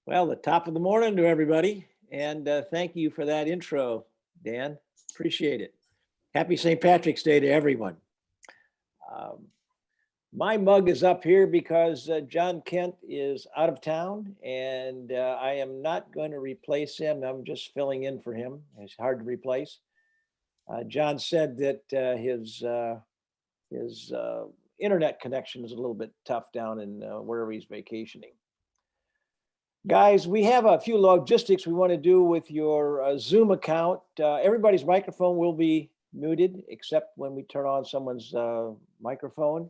Well, the top of the morning to everybody, and thank you for that intro, Dan. Appreciate it. Happy St. Patrick's Day to everyone. Um, my mug is up here because John Kent is out of town, and I am not going to replace him. I'm just filling in for him. He's hard to replace. John said that his internet connection is a little bit tough down in wherever he's vacationing. Guys, we have a few logistics we want to do with your Zoom account. Everybody's microphone will be muted except when we turn on someone's microphone.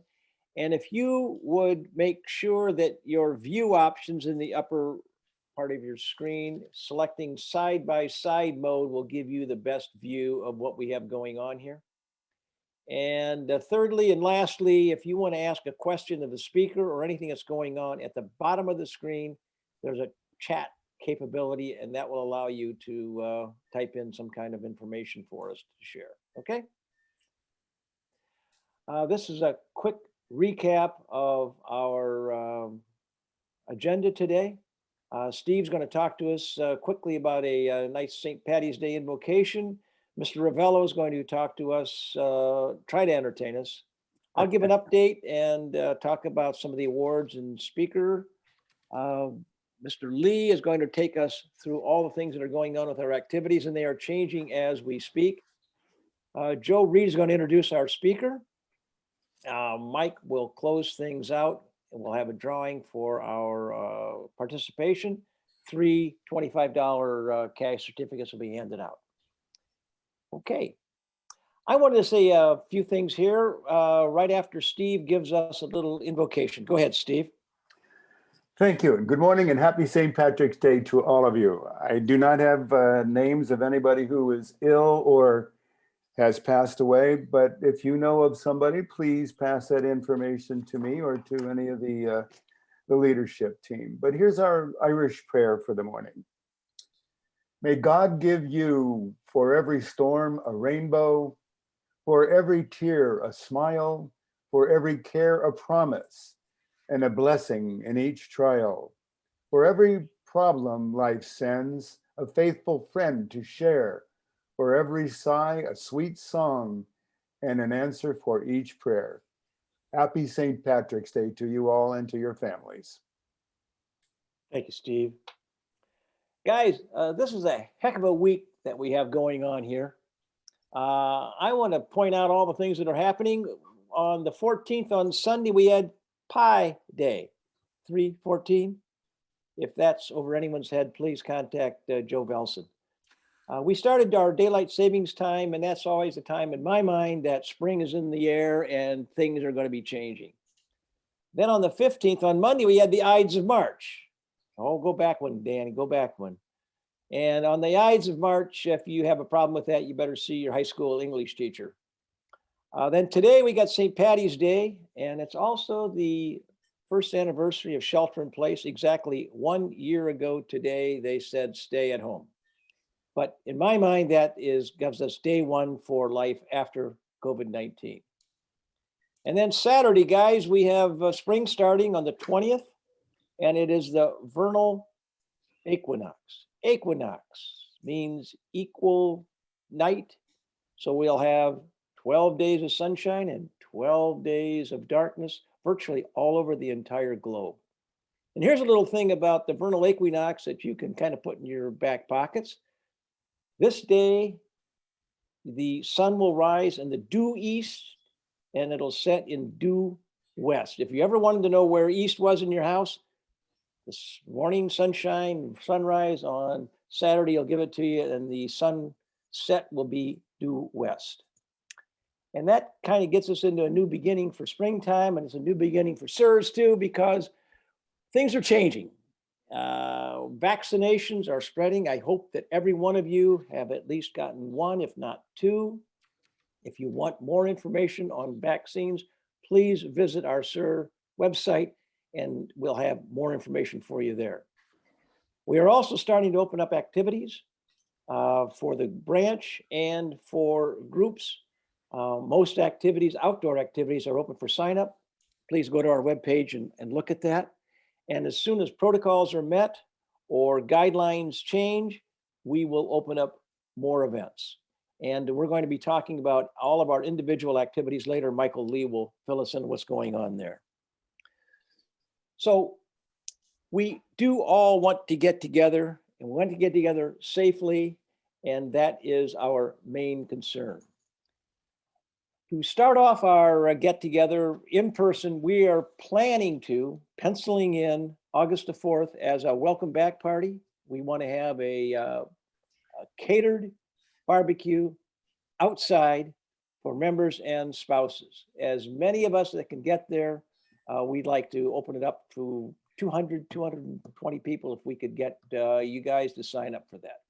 And if you would make sure that your view options in the upper part of your screen, selecting side-by-side mode will give you the best view of what we have going on here. And thirdly and lastly, if you want to ask a question of the speaker or anything that's going on at the bottom of the screen, there's a chat capability, and that will allow you to type in some kind of information for us to share. Okay. This is a quick recap of our agenda today. Steve's going to talk to us quickly about a nice St. Patty's Day invocation. Mr. Ravello is going to talk to us, try to entertain us. I'll give an update and talk about some of the awards and speaker. Mr. Lee is going to take us through all the things that are going on with our activities, and they are changing as we speak. Joe Reed is going to introduce our speaker. Mike will close things out, and we'll have a drawing for our participation. 3 $25 cash certificates will be handed out. Okay. I wanted to say a few things here right after Steve gives us a little invocation. Go ahead, Steve. Thank you, and good morning and happy St. Patrick's Day to all of you. I do not have names of anybody who is ill or has passed away, but if you know of somebody, please pass that information to me or to any of the leadership team. But here's our Irish prayer for the morning. May God give you for every storm a rainbow, for every tear a smile, for every care a promise, and a blessing in each trial. For every problem life sends, a faithful friend to share. For every sigh, a sweet song, and an answer for each prayer. Happy St. Patrick's Day to you all and to your families. Thank you, Steve. Guys, this is a heck of a week that we have going on here. I want to point out all the things that are happening. On the 14th, on Sunday, we had Pi Day, 3/14. If that's over anyone's head, please contact Joe Velson. We started our daylight savings time, and that's always a time in my mind that spring is in the air and things are going to be changing. Then on the 15th, on Monday, we had the Ides of March. Oh, go back one, Danny, go back one. And on the Ides of March, if you have a problem with that, you better see your high school English teacher. Then today we got St. Patty's Day, and it's also the first anniversary of shelter in place. Exactly 1 year ago today, they said stay at home. But in my mind, that gives us day one for life after COVID-19. And then Saturday, guys, we have spring starting on the 20th, and it is the vernal equinox. Equinox means equal night. So we'll have 12 days of sunshine and 12 days of darkness virtually all over the entire globe. And here's a little thing about the vernal equinox that you can kind of put in your back pockets. This day, the sun will rise in the due east and it'll set in due west. If you ever wanted to know where east was in your house, this morning sunshine, sunrise on Saturday will give it to you, and the sunset will be due west. And that kind of gets us into a new beginning for springtime, and it's a new beginning for SIRS too, because things are changing. Vaccinations are spreading. I hope that every one of you have at least gotten one, if not two. If you want more information on vaccines, please visit our SIR website and we'll have more information for you there. We are also starting to open up activities for the branch and for groups. Most activities, outdoor activities, are open for sign up. Please go to our webpage and look at that. And as soon as protocols are met, or guidelines change, we will open up more events. And we're going to be talking about all of our individual activities later. Michael Lee will fill us in what's going on there. So we do all want to get together, and we want to get together safely, and that is our main concern. To start off our get together in person, we are planning to penciling in August the 4th as a welcome back party. We want to have a catered barbecue outside for members and spouses. As many of us that can get there, we'd like to open it up to 200, 220 people if we could get you guys to sign up for that.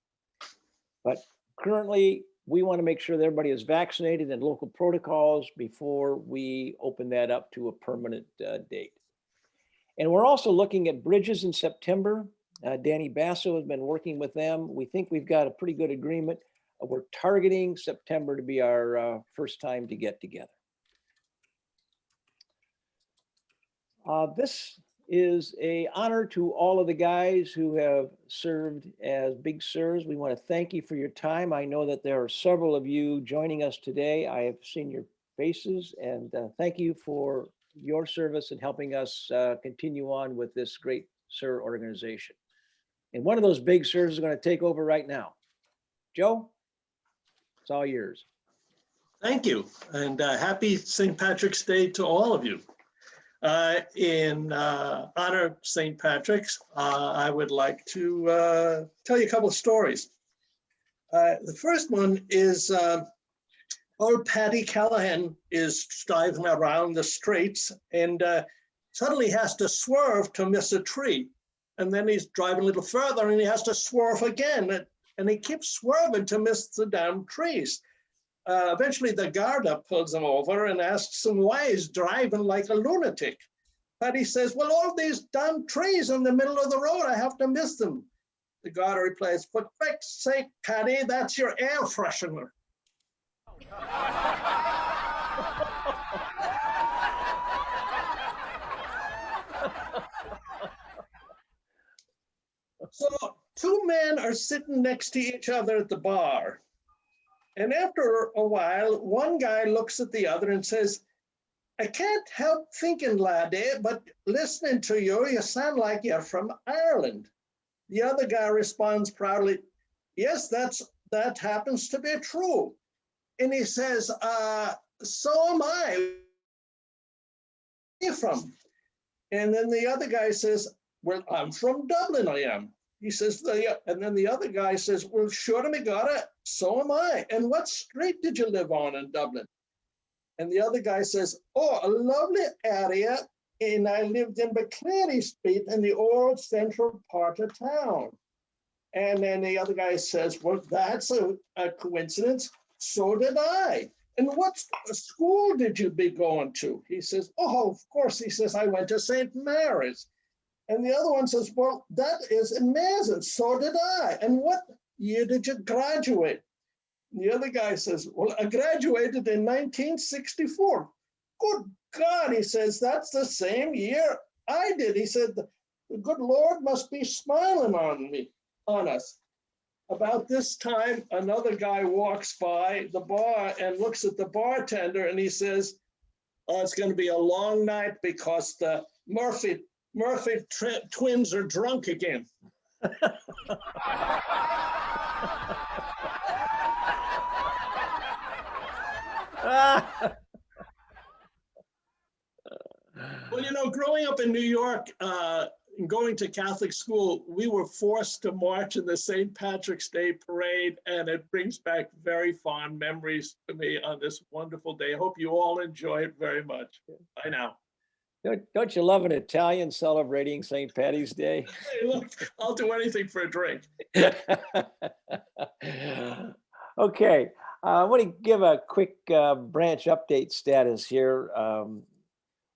But currently, we want to make sure that everybody is vaccinated and local protocols before we open that up to a permanent date. And we're also looking at bridges in September. Danny Basso has been working with them. We think we've got a pretty good agreement. We're targeting September to be our first time to get together. This is an honor to all of the guys who have served as Big Sirs. We want to thank you for your time. I know that there are several of you joining us today. I have seen your faces, and thank you for your service in helping us continue on with this great SIR organization. And one of those Big Sirs is going to take over right now. Joe, it's all yours. Thank you, and happy St. Patrick's Day to all of you. In honor of St. Patrick's, I would like to tell you a couple of stories. The first one is old Paddy Callahan is driving around the streets and suddenly has to swerve to miss a tree. And then he's driving a little further and he has to swerve again. And he keeps swerving to miss the damn trees. Eventually the Garda pulls him over and asks him why he's driving like a lunatic. Paddy says, well, all these damn trees in the middle of the road, I have to miss them. The Garda replies, for Christ's sake, Paddy, that's your air freshener. So two men are sitting next to each other at the bar. And after a while, one guy looks at the other and says, I can't help thinking, laddie, but listening to you, you sound like you're from Ireland. The other guy responds proudly, yes, that happens to be true. And he says, so am I. Where are you from? And then the other guy says, well, I'm from Dublin, I am. He says, and then the other guy says, well, sure to me, God, so am I. And what street did you live on in Dublin? And the other guy says, oh, a lovely area. And I lived in McCleary Street in the old central part of town. And then the other guy says, well, that's a coincidence. So did I. And what school did you be going to? He says, oh, of course. He says, I went to St. Mary's. And the other one says, well, that is amazing. So did I. And what year did you graduate? And the other guy says, well, I graduated in 1964. Good God, he says, that's the same year I did. He said, the good Lord must be smiling on us. About this time, another guy walks by the bar and looks at the bartender and he says, oh, it's going to be a long night because the Murphy twins are drunk again. Well, you know, growing up in New York, and going to Catholic school, we were forced to march in the St. Patrick's Day parade, and it brings back very fond memories to me on this wonderful day. I hope you all enjoy it very much. Bye now. Don't you love an Italian celebrating St. Patty's Day? Hey, look, I'll do anything for a drink. Okay, I want to give a quick branch update status here.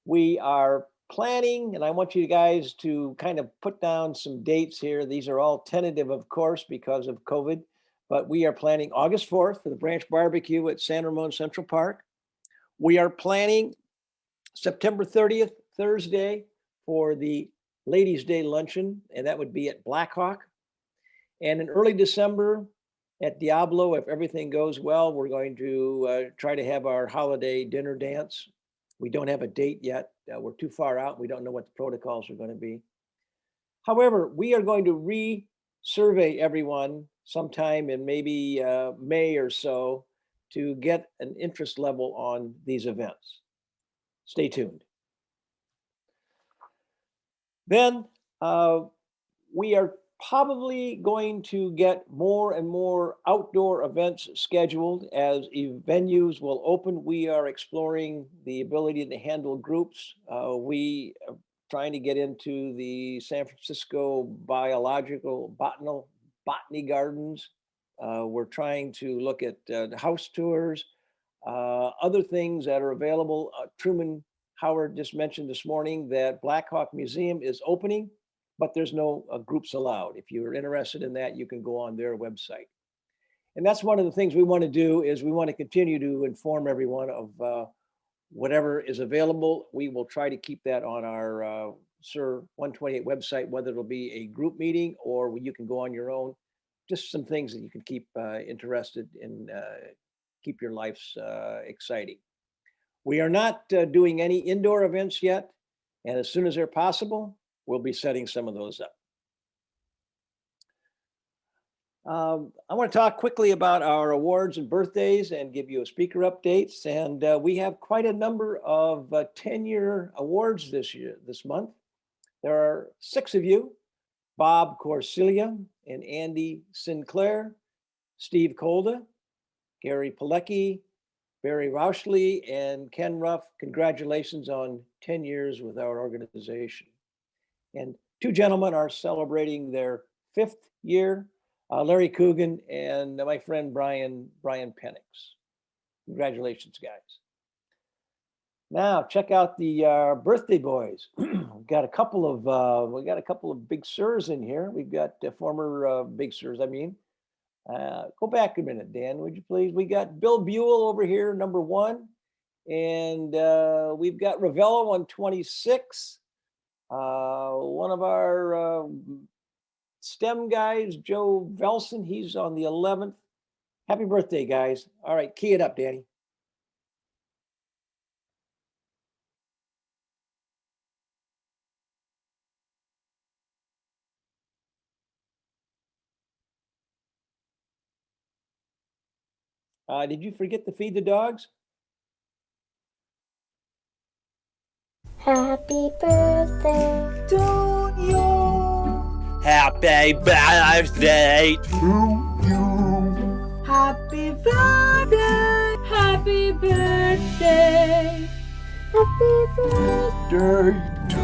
We are planning, and I want you guys to kind of put down some dates here. These are all tentative, of course, because of COVID, but we are planning August 4th for the branch barbecue at San Ramon Central Park. We are planning September 30th, Thursday, for the Ladies' Day luncheon, and that would be at Blackhawk. And in early December at Diablo, if everything goes well, we're going to try to have our holiday dinner dance. We don't have a date yet. We're too far out. We don't know what the protocols are going to be. However, we are going to re-survey everyone sometime in maybe May or so to get an interest level on these events. Stay tuned. Then we are probably going to get more and more outdoor events scheduled as venues will open. We are exploring the ability to handle groups. We are trying to get into the San Francisco biological botany gardens. We're trying to look at house tours, other things that are available. Truman Howard just mentioned this morning that Blackhawk Museum is opening, but there's no groups allowed. If you're interested in that, you can go on their website. And that's one of the things we want to do is we want to continue to inform everyone of whatever is available. We will try to keep that on our SIR 128 website, whether it'll be a group meeting or you can go on your own. Just some things that you can keep interested in, keep your lives exciting. We are not doing any indoor events yet. And as soon as they're possible, we'll be setting some of those up. I want to talk quickly about our awards and birthdays and give you a speaker updates. And we have quite a number of 10-year awards this month. There are 6 of you: Bob Corsilia and Andy Sinclair, Steve Kolda, Gary Pilecki, Barry Rauschley, and Ken Ruff. Congratulations on 10 years with our organization. And 2 gentlemen are celebrating their 5th year, Larry Coogan and my friend Brian Penix. Congratulations, guys. Now check out the birthday boys. We've got a couple of big sirs in here. We've got former big sirs. I mean, go back a minute, Dan, would you please? We got Bill Buell over here, number 1, and we've got Ravello on 26. One of our STEM guys, Joe Velson, he's on the 11th. Happy birthday, guys. All right, key it up, Danny. Did you forget to feed the dogs? Happy birthday to you. Happy birthday To you. Happy birthday. Happy birthday. Happy birthday. Day to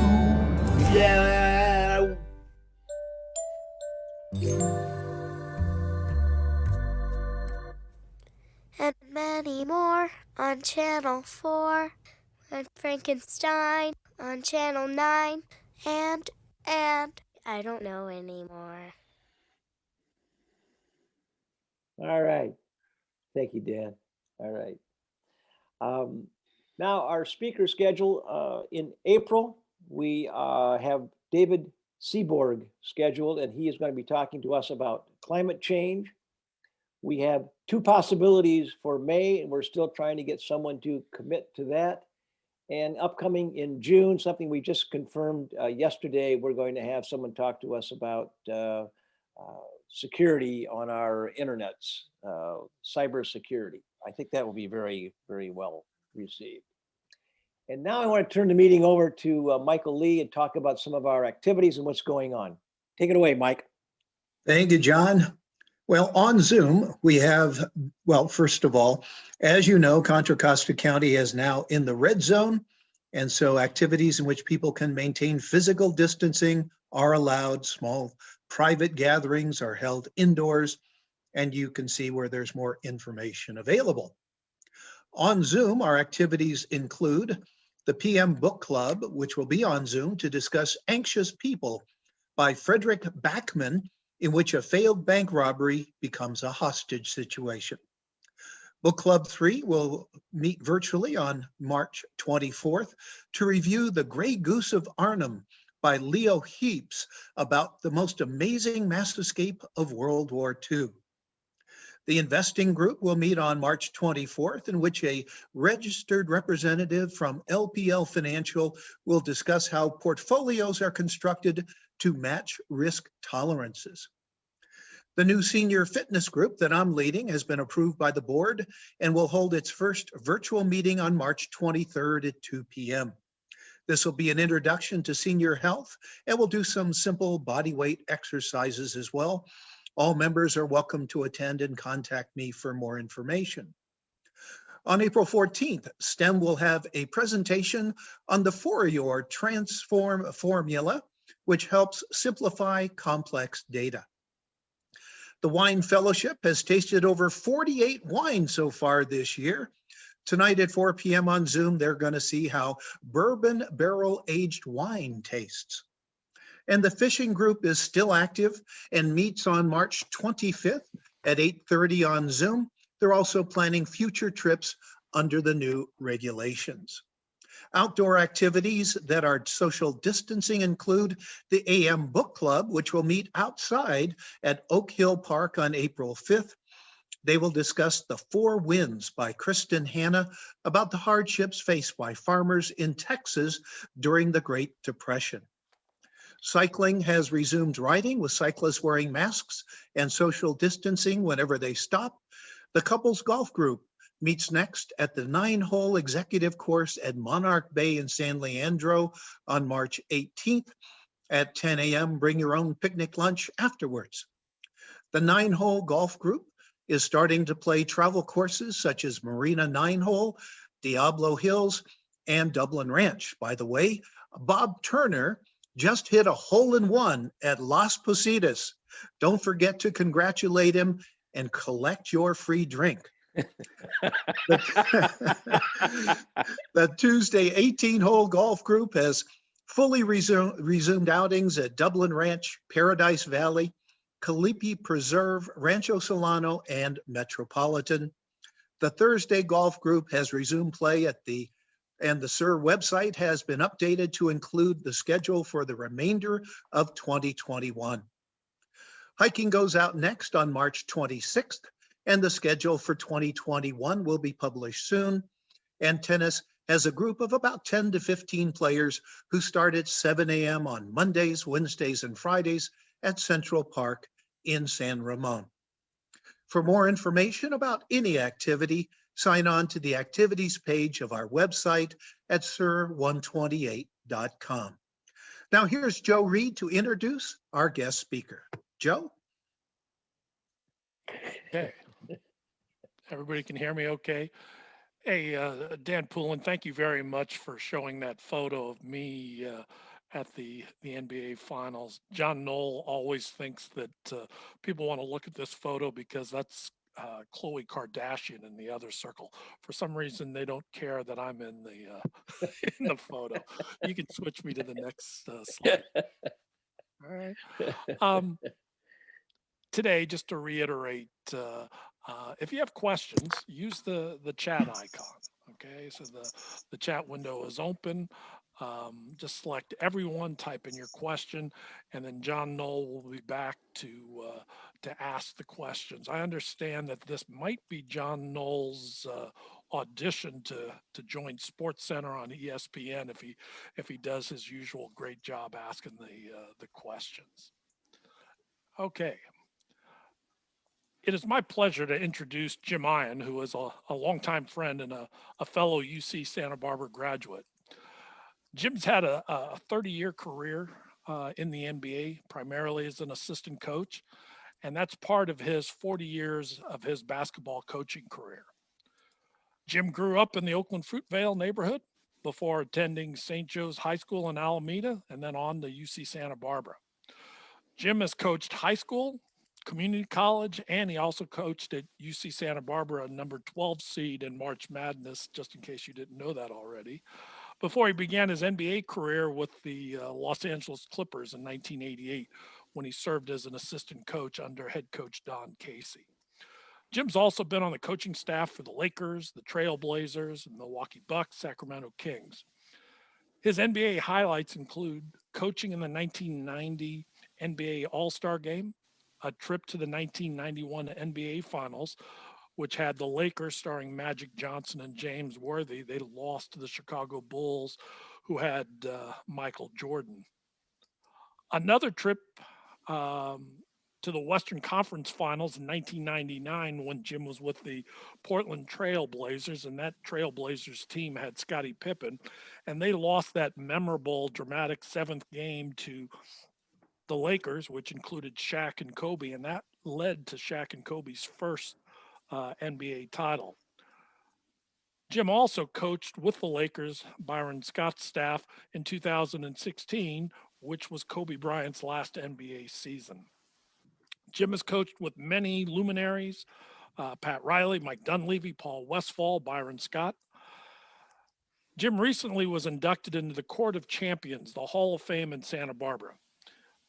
yeah. And many more on Channel 4. And Frankenstein on Channel 9. And I don't know anymore. All right. Thank you, Dan. All right. Now our speaker schedule in April, we have David Seaborg scheduled, and he is going to be talking to us about climate change. We have 2 possibilities for May, and we're still trying to get someone to commit to that. And upcoming in June, something we just confirmed yesterday, we're going to have someone talk to us about security on our internets, cyber security. I think that will be very, very well received. And now I want to turn the meeting over to Michael Lee and talk about some of our activities and what's going on. Take it away, Mike. Thank you, John. Well, on Zoom, we have, well, first of all, as you know, Contra Costa County is now in the red zone. And so activities in which people can maintain physical distancing are allowed. Small private gatherings are held indoors, and you can see where there's more information available. On Zoom, our activities include the PM Book Club, which will be on Zoom to discuss Anxious People by Frederick Backman, in which a failed bank robbery becomes a hostage situation. Book Club 3 will meet virtually on March 24th to review The Grey Goose of Arnhem by Leo Heaps about the most amazing mass escape of World War II. The investing group will meet on March 24th, in which a registered representative from LPL Financial will discuss how portfolios are constructed to match risk tolerances. The new senior fitness group that I'm leading has been approved by the board and will hold its first virtual meeting on March 23rd at 2 p.m. This will be an introduction to senior health, and we'll do some simple body weight exercises as well. All members are welcome to attend and contact me for more information. On April 14th, STEM will have a presentation on the Fourier transform formula, which helps simplify complex data. The Wine Fellowship has tasted over 48 wines so far this year. Tonight at 4 p.m. on Zoom, they're going to see how bourbon barrel-aged wine tastes. And the fishing group is still active and meets on March 25th at 8:30 on Zoom. They're also planning future trips under the new regulations. Outdoor activities that are social distancing include the AM Book Club, which will meet outside at Oak Hill Park on April 5th. They will discuss The Four Winds by Kristen Hanna about the hardships faced by farmers in Texas during the Great Depression. Cycling has resumed riding, with cyclists wearing masks and social distancing whenever they stop. The couples golf group meets next at the 9-hole executive course at Monarch Bay in San Leandro on March 18th at 10 a.m. Bring your own picnic lunch afterwards. The 9-hole golf group is starting to play travel courses such as Marina 9-hole, Diablo Hills, and Dublin Ranch. By the way, Bob Turner just hit a hole-in-one at Las Positas. Don't forget to congratulate him and collect your free drink. The Tuesday 18-hole golf group has fully resumed outings at Dublin Ranch, Paradise Valley, Calipe Preserve, Rancho Solano, and Metropolitan. The Thursday golf group has resumed play and the SIR website has been updated to include the schedule for the remainder of 2021. Hiking goes out next on March 26th, and the schedule for 2021 will be published soon. And tennis has a group of about 10 to 15 players who start at 7 a.m. on Mondays, Wednesdays, and Fridays at Central Park in San Ramon. For more information about any activity, sign on to the activities page of our website at sir128.com. Now here's Joe Reed to introduce our guest speaker. Joe? Okay. Everybody can hear me okay? Hey, Dan Poulin, thank you very much for showing that photo of me at the NBA Finals. John Knoll always thinks that people want to look at this photo because that's Khloe Kardashian in the other circle. For some reason, they don't care that I'm in the in the photo. You can switch me to the next slide. All right. Today, just to reiterate, if you have questions, use the chat icon. Okay, so the chat window is open. Just select everyone, type in your question, and then John Knoll will be back to ask the questions. I understand that this might be John Knoll's audition to join SportsCenter on ESPN if he does his usual great job asking the questions. Okay. It is my pleasure to introduce Jim Eyen, who is a longtime friend and a fellow UC Santa Barbara graduate. Jim's had a 30-year career in the NBA, primarily as an assistant coach, and that's part of his 40 years of his basketball coaching career. Jim grew up in the Oakland Fruitvale neighborhood before attending St. Joe's High School in Alameda and then on to UC Santa Barbara. Jim has coached high school, community college, and he also coached at UC Santa Barbara, number 12 seed in March Madness, just in case you didn't know that already, before he began his NBA career with the Los Angeles Clippers in 1988, when he served as an assistant coach under head coach Don Casey. Jim's also been on the coaching staff for the Lakers, the Trail Blazers, Milwaukee Bucks, Sacramento Kings. His NBA highlights include coaching in the 1990 NBA All-Star Game, a trip to the 1991 NBA Finals, which had the Lakers starring Magic Johnson and James Worthy. They lost to the Chicago Bulls, who had Michael Jordan. Another trip to the Western Conference Finals in 1999 when Jim was with the Portland Trail Blazers, and that Trail Blazers team had Scottie Pippen, and they lost that memorable, dramatic seventh game to the Lakers, which included Shaq and Kobe, and that led to Shaq and Kobe's first NBA title. Jim also coached with the Lakers, Byron Scott's staff, in 2016, which was Kobe Bryant's last NBA season. Jim has coached with many luminaries, Pat Riley, Mike Dunleavy, Paul Westphal, Byron Scott. Jim recently was inducted into the Court of Champions, the Hall of Fame in Santa Barbara.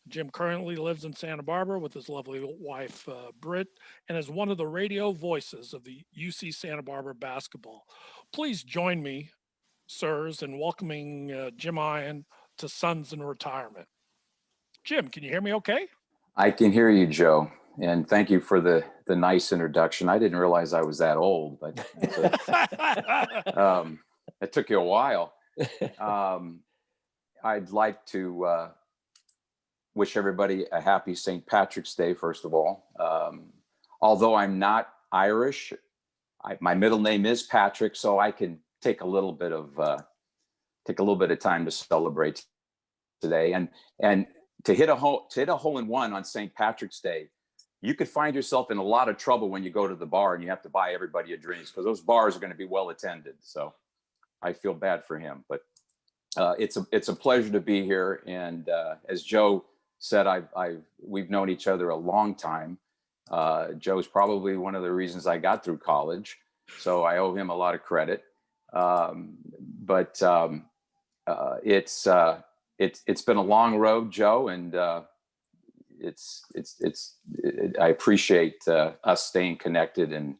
Jim currently lives in Santa Barbara with his lovely wife, Britt, and is one of the radio voices of the UC Santa Barbara basketball. Please join me, sirs, in welcoming Jim Eyen to Sons in Retirement. Jim, can you hear me okay? I can hear you, Joe, and thank you for the nice introduction. I didn't realize I was that old, but it took you a while. I'd like to wish everybody a happy St. Patrick's Day, first of all. Although I'm not Irish, my middle name is Patrick, so I can take a little bit of time to celebrate today. And to hit a hole in one on St. Patrick's Day, you could find yourself in a lot of trouble when you go to the bar and you have to buy everybody a drink, because those bars are going to be well attended. So I feel bad for him, but it's a pleasure to be here. And as Joe said, we've known each other a long time. Joe's probably one of the reasons I got through college, so I owe him a lot of credit. It's been a long road, Joe, and I appreciate us staying connected and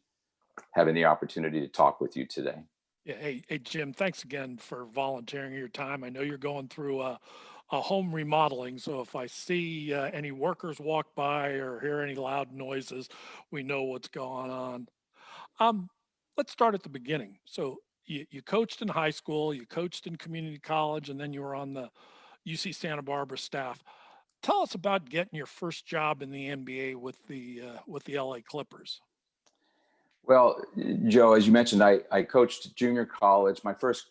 having the opportunity to talk with you today. Yeah, hey, Jim, thanks again for volunteering your time. I know you're going through a home remodeling, so if I see any workers walk by or hear any loud noises, we know what's going on. Let's start at the beginning. So you coached in high school, you coached in community college, and then you were on the UC Santa Barbara staff. Tell us about getting your first job in the NBA with the LA Clippers. Well, Joe, as you mentioned, I coached junior college. My first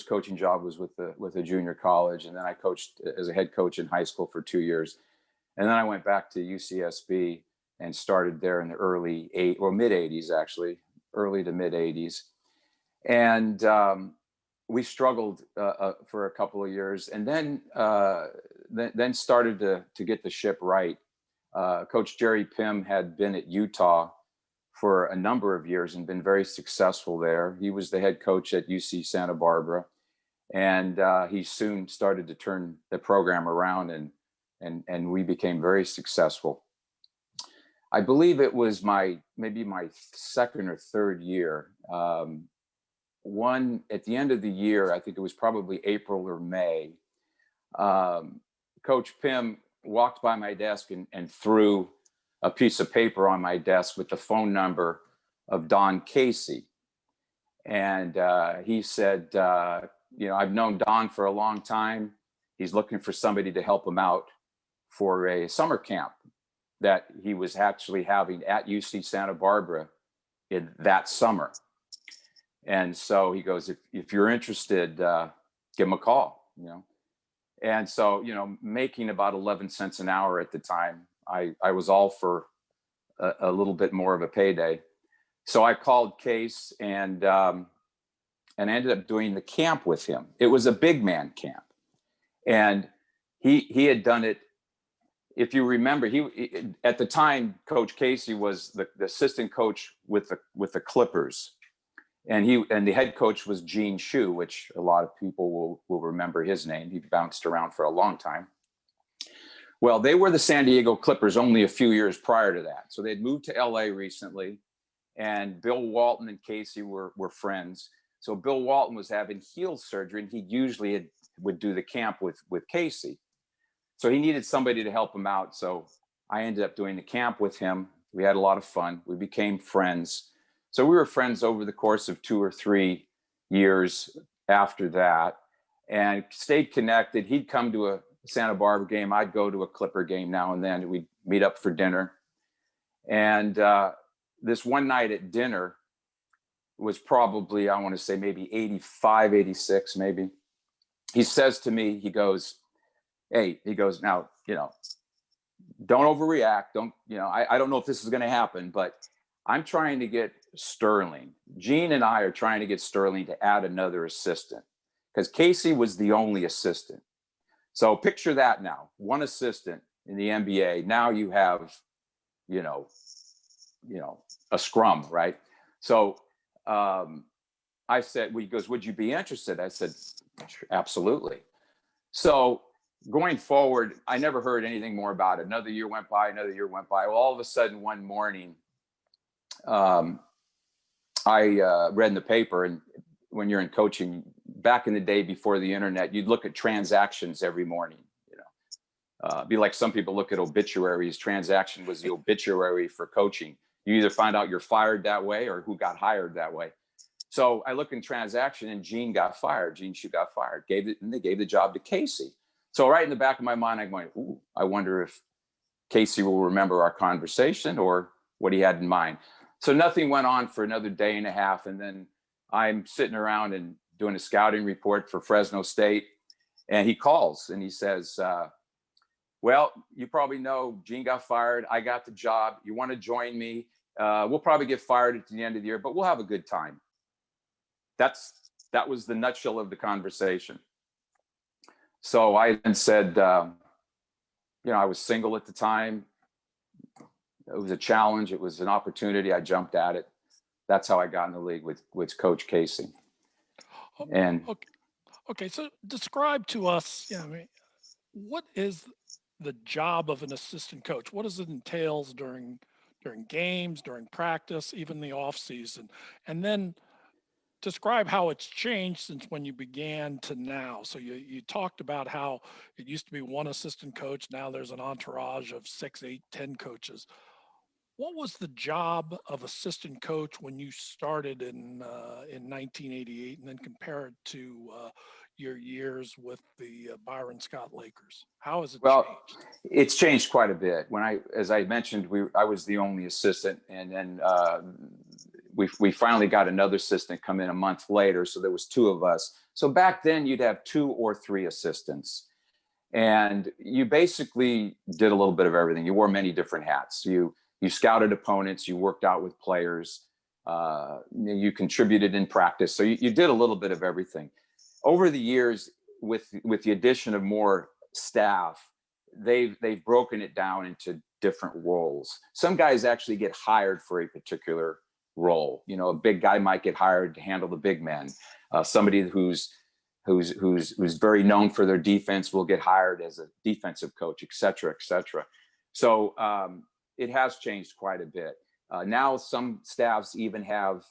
coaching job was with a junior college, and then I coached as a head coach in high school for 2 years, and then I went back to UCSB and started there in the mid '80s, actually, early to mid '80s, and we struggled for a couple of years, and then started to get the ship right. Coach Jerry Pym had been at Utah for a number of years and been very successful there. He was the head coach at UC Santa Barbara, and he soon started to turn the program around, and we became very successful. I believe it was maybe my second or third year. At the end of the year, I think it was probably April or May, Coach Pym walked by my desk and threw a piece of paper on my desk with the phone number of Don Casey. And he said, I've known Don for a long time. He's looking for somebody to help him out for a summer camp that he was actually having at UC Santa Barbara in that summer. And so he goes, if you're interested, give him a call, And so, making about 11 cents an hour at the time, I was all for a little bit more of a payday. So I called Case and ended up doing the camp with him. It was a big man camp. And he had done it. If you remember, he at the time, Coach Casey was the assistant coach with the Clippers. And the head coach was Gene Shue, which a lot of people will remember his name. He bounced around for a long time. Well, they were the San Diego Clippers only a few years prior to that. So they'd moved to LA recently, and Bill Walton and Casey were friends. So Bill Walton was having heel surgery, and he usually would do the camp with Casey. So he needed somebody to help him out. So I ended up doing the camp with him. We had a lot of fun. We became friends. So we were friends over the course of 2 or 3 years after that, and stayed connected. He'd come to a Santa Barbara game. I'd go to a Clipper game now and then. We'd meet up for dinner. And this one night at dinner was probably, I want to say maybe 85, 86, maybe. He says to me, he goes, hey, he goes, now, don't overreact. I don't know if this is going to happen, but I'm trying to get Sterling. Gene and I are trying to get Sterling to add another assistant, because Casey was the only assistant. So picture that now, one assistant in the NBA. Now you have, a scrum, right? So I said, well, he goes, would you be interested? I said, absolutely. So going forward, I never heard anything more about it. Another year went by. Well, all of a sudden, one morning, I read in the paper, and when you're in coaching, back in the day before the internet, you'd look at transactions every morning. Be like some people look at obituaries. Transaction was the obituary for coaching. You either find out you're fired that way or who got hired that way. So I look in transaction, and Gene got fired. Gene Shue got fired. And they gave the job to Casey. So right in the back of my mind, I'm going, ooh, I wonder if Casey will remember our conversation or what he had in mind. So nothing went on for another day and a half. And then I'm sitting around and doing a scouting report for Fresno State. And he calls and he says, well, you probably know Gene got fired. I got the job. You want to join me? We'll probably get fired at the end of the year, but we'll have a good time. That was the nutshell of the conversation. So I then said, I was single at the time. It was a challenge. It was an opportunity. I jumped at it. That's how I got in the league with Coach Casey. And okay. So describe to us, what is the job of an assistant coach? What does it entails during games, during practice, even the off season? And then describe how it's changed since when you began to now. So you talked about how it used to be one assistant coach. Now there's an entourage of 6, 8, 10 coaches. What was the job of assistant coach when you started in 1988, and then compare it to your years with the Byron Scott Lakers? How has it changed? It's changed quite a bit. As I mentioned, I was the only assistant, and then we finally got another assistant come in a month later. So there was 2 of us. So back then you'd have 2 or 3 assistants, and you basically did a little bit of everything. You wore many different hats. You scouted opponents, you worked out with players, you contributed in practice. So you did a little bit of everything. Over the years, with the addition of more staff, they've broken it down into different roles. Some guys actually get hired for a particular role. A big guy might get hired to handle the big men. Somebody who's very known for their defense will get hired as a defensive coach, et cetera, et cetera. So it has changed quite a bit. Now some staffs even have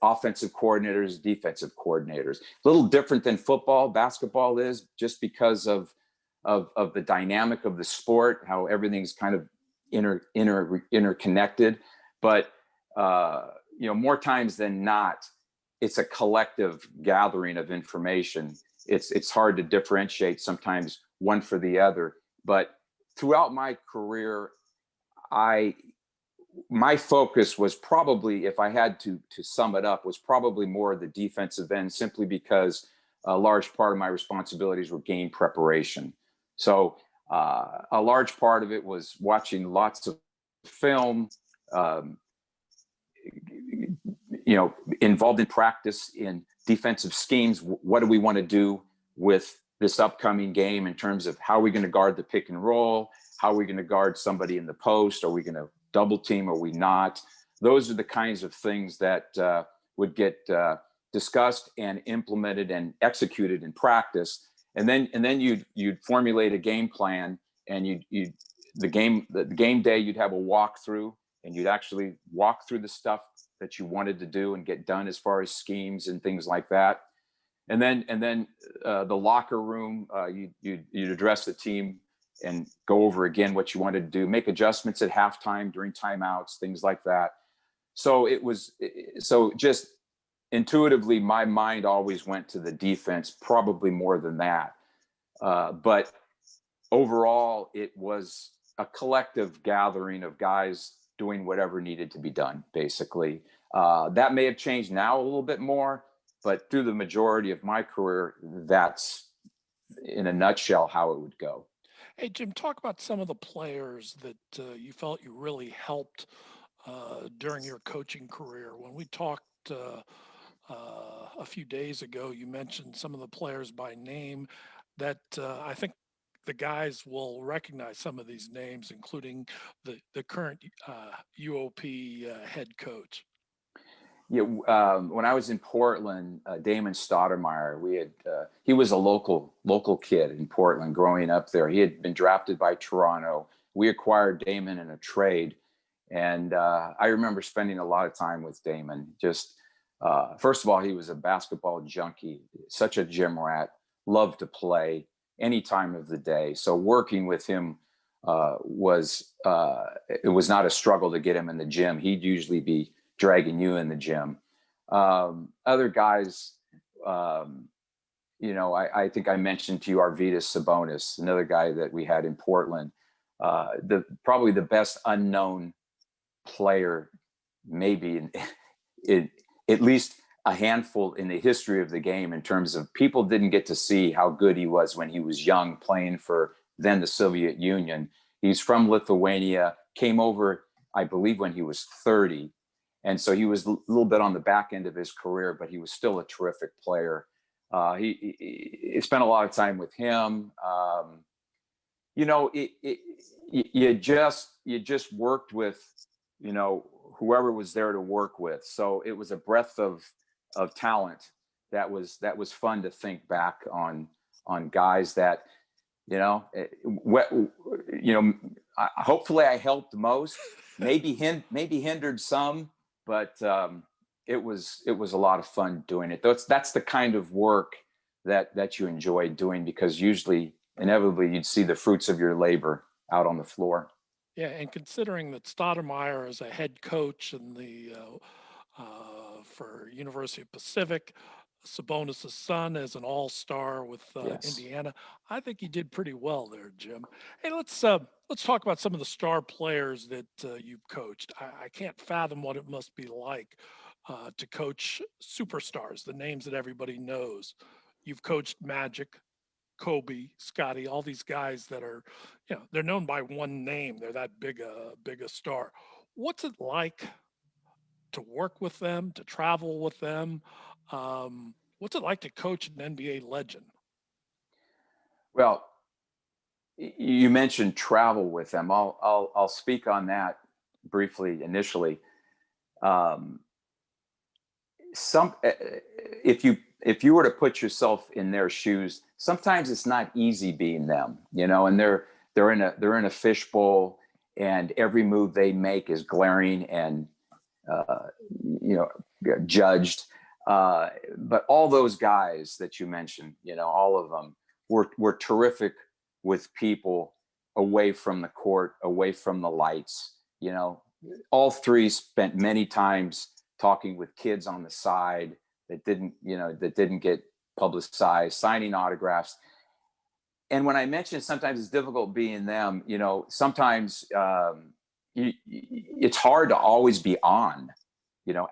offensive coordinators, defensive coordinators. A little different than football, basketball is, just because of the dynamic of the sport, how everything's kind of interconnected. But more times than not, it's a collective gathering of information. It's hard to differentiate sometimes one for the other. But throughout my career, my focus was probably, if I had to sum it up, was probably more the defensive end, simply because a large part of my responsibilities were game preparation. So a large part of it was watching lots of film, involved in practice in defensive schemes. What do we want to do with this upcoming game in terms of how are we going to guard the pick and roll? How are we going to guard somebody in the post? Are we going to double team? Are we not? Those are the kinds of things that would get discussed and implemented and executed in practice. And then you'd formulate a game plan, and the game day, you'd have a walkthrough, and you'd actually walk through the stuff that you wanted to do and get done as far as schemes and things like that. and then the locker room, you'd address the team and go over again what you wanted to do, make adjustments at halftime, during timeouts, things like that. So just intuitively, my mind always went to the defense, probably more than that. But overall, it was a collective gathering of guys doing whatever needed to be done, basically. That may have changed now a little bit more, but through the majority of my career, that's in a nutshell how it would go. Hey, Jim, talk about some of the players that you felt you really helped during your coaching career. When we talked a few days ago, you mentioned some of the players by name that I think the guys will recognize some of these names, including the current UOP head coach. Yeah, when I was in Portland, Damon Stoudemire, he was a local kid in Portland growing up there. He had been drafted by Toronto. We acquired Damon in a trade, and I remember spending a lot of time with Damon. Just first of all, he was a basketball junkie, such a gym rat, loved to play any time of the day. So working with him was not a struggle to get him in the gym. He'd usually be dragging you in the gym. Other guys, I think I mentioned to you Arvydas Sabonis, another guy that we had in Portland. Probably the best unknown player, maybe in at least a handful in the history of the game, in terms of people didn't get to see how good he was when he was young, playing for then the Soviet Union. He's from Lithuania, came over, I believe, when he was 30. And so he was a little bit on the back end of his career, but he was still a terrific player. He spent a lot of time with him. You just worked with, whoever was there to work with. So it was a breadth of talent that was fun to think back on guys that, hopefully I helped most, maybe hindered some. But it was a lot of fun doing it. That's the kind of work that you enjoy doing, because usually, inevitably, you'd see the fruits of your labor out on the floor. Yeah, and considering that Stoudemire is a head coach in the for University of Pacific, Sabonis' son is an all-star with Yes. Indiana. I think he did pretty well there, Jim. Hey, let's talk about some of the star players that you've coached. I can't fathom what it must be like to coach superstars, the names that everybody knows. You've coached Magic, Kobe, Scotty, all these guys that are, they're known by one name. They're that big a star. What's it like to work with them, to travel with them? What's it like to coach an NBA legend? Well, you mentioned travel with them. I'll speak on that briefly initially. If you were to put yourself in their shoes, sometimes it's not easy being them, and they're in a fishbowl, and every move they make is glaring and judged. But all those guys that you mentioned, all of them were terrific with people away from the court, away from the lights. All three spent many times talking with kids on the side that didn't get publicized, signing autographs. And when I mentioned sometimes it's difficult being them, sometimes it's hard to always be on.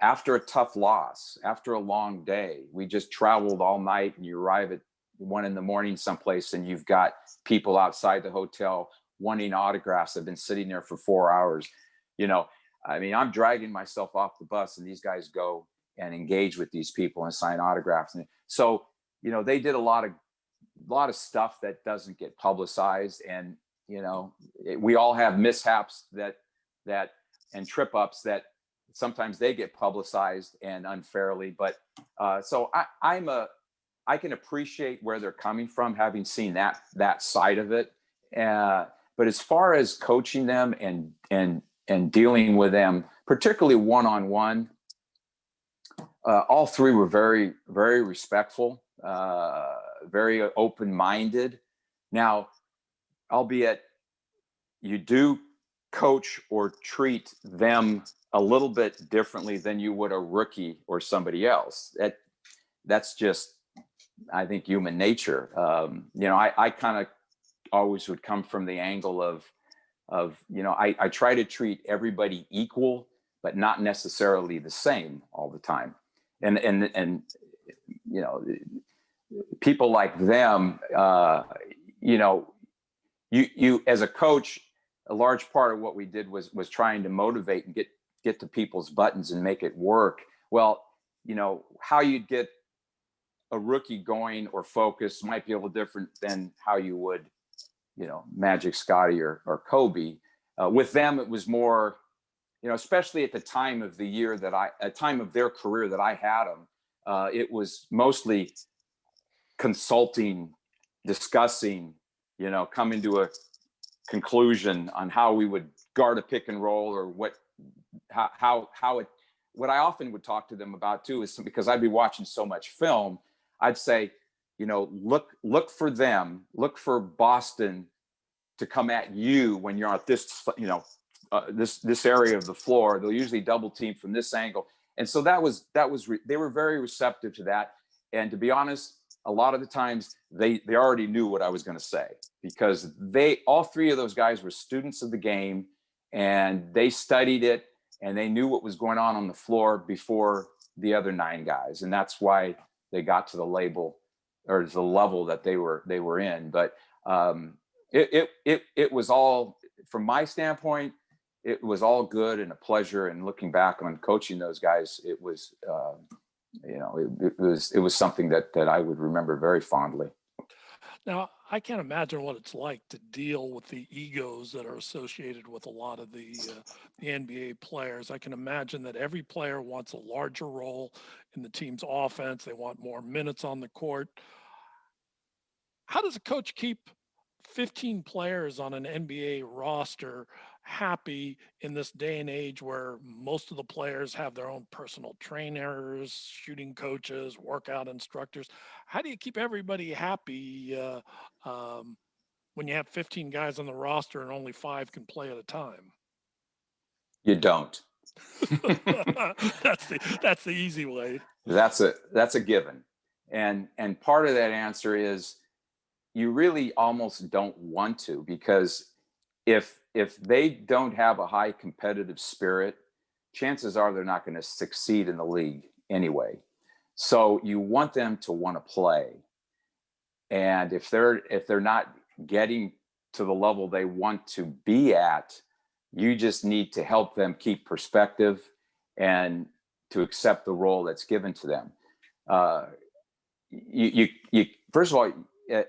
After a tough loss, after a long day, we just traveled all night, and you arrive at 1 a.m. someplace, and you've got people outside the hotel wanting autographs. Have been sitting there for 4 hours. I'm dragging myself off the bus, and these guys go and engage with these people and sign autographs. And so, they did a lot of stuff that doesn't get publicized. And, we all have mishaps that and trip ups that sometimes they get publicized and unfairly. But so I can appreciate where they're coming from, having seen that side of it. But as far as coaching them and dealing with them, particularly one-on-one, all three were very, very respectful. very open-minded. Now, albeit you do coach or treat them a little bit differently than you would a rookie or somebody else. That's just, I think, human nature. I kind of always would come from the angle of I try to treat everybody equal, but not necessarily the same all the time. And people like them, you as a coach, a large part of what we did was trying to motivate and get to people's buttons and make it work. Well, how you'd get a rookie going or focused might be a little different than how you would, Magic, Scotty, or Kobe. With them, it was more, especially at the time of the year time of their career that I had them, it was mostly consulting, discussing, coming to a conclusion on how we would guard a pick and roll, or what I often would talk to them about too is, because I'd be watching so much film, I'd say, look for them, look for Boston to come at you when you're at this, this area of the floor. They'll usually double team from this angle. And so they were very receptive to that. And to be honest, a lot of the times they already knew what I was going to say, because all three of those guys were students of the game, and they studied it, and they knew what was going on the floor before the other 9 guys. And that's why they got to the label, or the level that they were in. But it was all, from my standpoint, it was all good and a pleasure. And looking back on coaching those guys, it was, it was something that I would remember very fondly. Now, I can't imagine what it's like to deal with the egos that are associated with a lot of the NBA players. I can imagine that every player wants a larger role in the team's offense. They want more minutes on the court. How does a coach keep 15 players on an NBA roster happy in this day and age where most of the players have their own personal trainers, shooting coaches, workout instructors? How do you keep everybody happy when you have 15 guys on the roster and only 5 can play at a time? You don't. That's the easy way. That's a given. And part of that answer is, you really almost don't want to, because if they don't have a high competitive spirit, chances are they're not going to succeed in the league anyway. So you want them to want to play. And if they're not getting to the level they want to be at, you just need to help them keep perspective and to accept the role that's given to them. You first of all,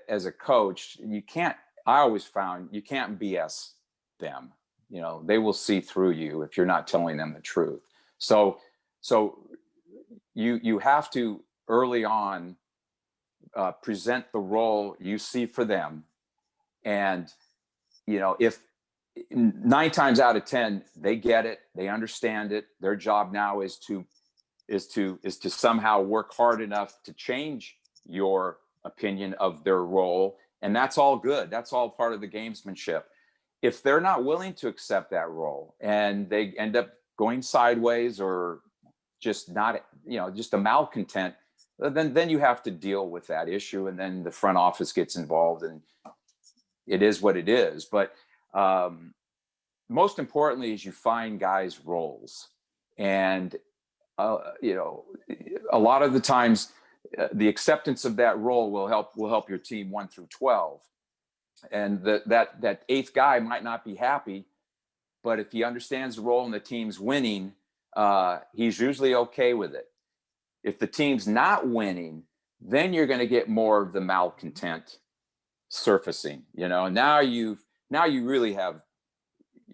as a coach, I always found you can't BS them. They will see through you if you're not telling them the truth. So you have to early on present the role you see for them. And, if 9 times out of 10, they get it, they understand it, their job now is to somehow work hard enough to change your opinion of their role. And that's all good. That's all part of the gamesmanship. If they're not willing to accept that role and they end up going sideways, or just not, just a malcontent, then you have to deal with that issue. And then the front office gets involved, and it is what it is. But most importantly is you find guys' roles. And, a lot of the times, the acceptance of that role will help your team 1 through 12. And that 8th guy might not be happy, but if he understands the role and the team's winning, he's usually okay with it. If the team's not winning, then you're going to get more of the malcontent surfacing. Now you really have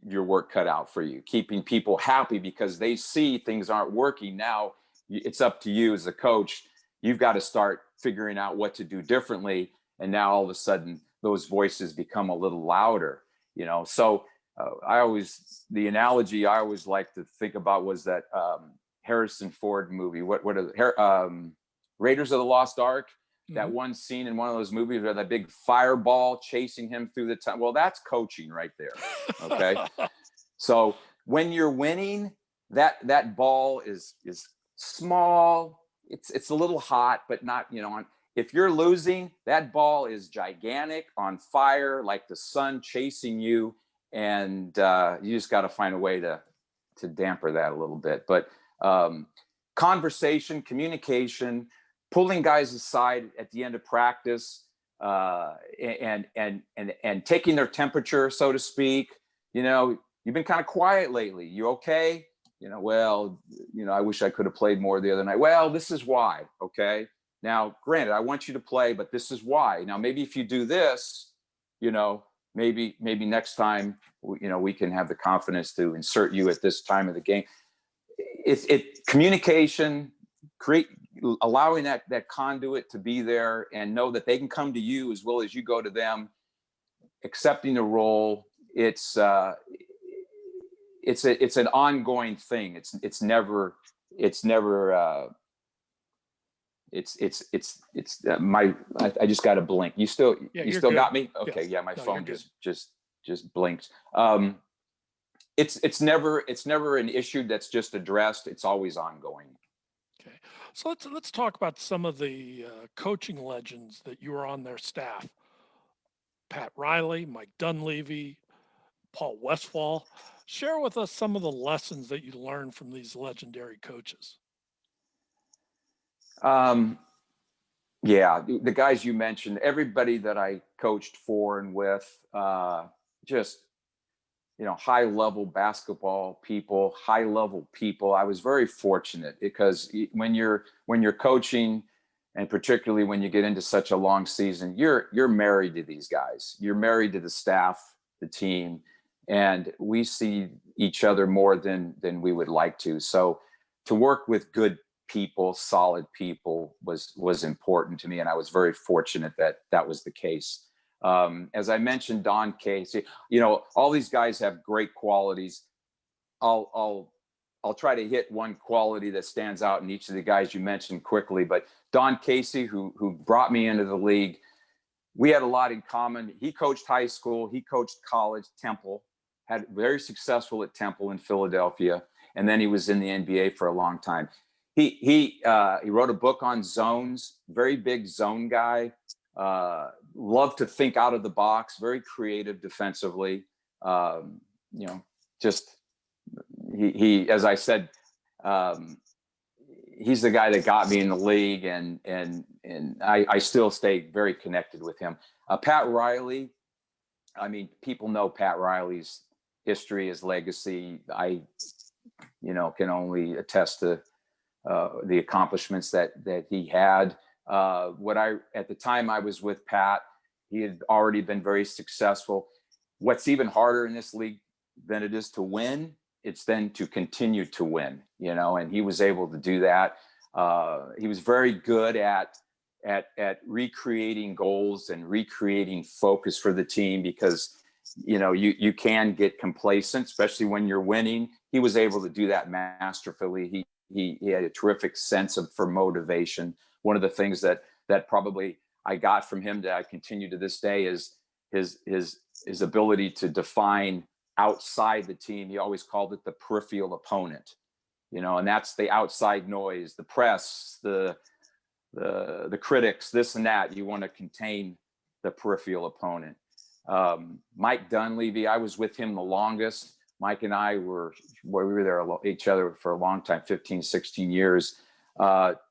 your work cut out for you, keeping people happy because they see things aren't working. Now it's up to you as a coach. You've got to start figuring out what to do differently. And now all of a sudden those voices become a little louder, So the analogy I always like to think about was that Harrison Ford movie. What are Raiders of the Lost Ark? that one scene in one of those movies where that big fireball chasing him through the time. Well, that's coaching right there. Okay. So when you're winning, that ball is small. It's a little hot, but not, if you're losing, that ball is gigantic, on fire, like the sun chasing you. And you just got to find a way to damper that a little bit. But conversation, communication, pulling guys aside at the end of practice, and taking their temperature, so to speak. You've been kind of quiet lately. You okay? I wish I could have played more the other night. Well, this is why. Okay. Now, granted, I want you to play, but this is why. Now, maybe if you do this, maybe next time, we can have the confidence to insert you at this time of the game. It's communication, allowing that conduit to be there and know that they can come to you as well as you go to them, accepting the role. It's an ongoing thing. I just got to blink. You still got me? Okay. Yeah. My phone just blinked. It's never an issue that's just addressed. It's always ongoing. Okay. So let's talk about some of the coaching legends that you were on their staff. Pat Riley, Mike Dunleavy, Paul Westfall. Share with us some of the lessons that you learned from these legendary coaches. Yeah, the guys you mentioned, everybody that I coached for and with, just, high level basketball people, high level people. I was very fortunate because when you're coaching, and particularly when you get into such a long season, you're married to these guys. You're married to the staff, the team, and we see each other more than we would like to. So to work with good people, solid people was important to me. And I was very fortunate that was the case. As I mentioned, Don Casey, all these guys have great qualities. I'll try to hit one quality that stands out in each of the guys you mentioned quickly, but Don Casey, who brought me into the league, we had a lot in common. He coached high school, he coached college, Temple, had very successful at Temple in Philadelphia. And then he was in the NBA for a long time. He wrote a book on zones, very big zone guy, loved to think out of the box, very creative defensively. He, as I said, he's the guy that got me in the league, and I still stay very connected with him. Pat Riley, people know Pat Riley's history, his legacy. I, can only attest to the accomplishments that he had. At the time I was with Pat, he had already been very successful. What's even harder in this league than it is to win, it's then to continue to win, and he was able to do that. He was very good at recreating goals and recreating focus for the team, because you can get complacent, especially when you're winning. He was able to do that masterfully. He had a terrific sense for motivation. One of the things that probably I got from him that I continue to this day is his ability to define outside the team. He always called it the peripheral opponent, and that's the outside noise, the press, the critics, this and that. You want to contain the peripheral opponent. Mike Dunleavy, I was with him the longest. Mike and I we were there each other for a long time, 15, 16 years.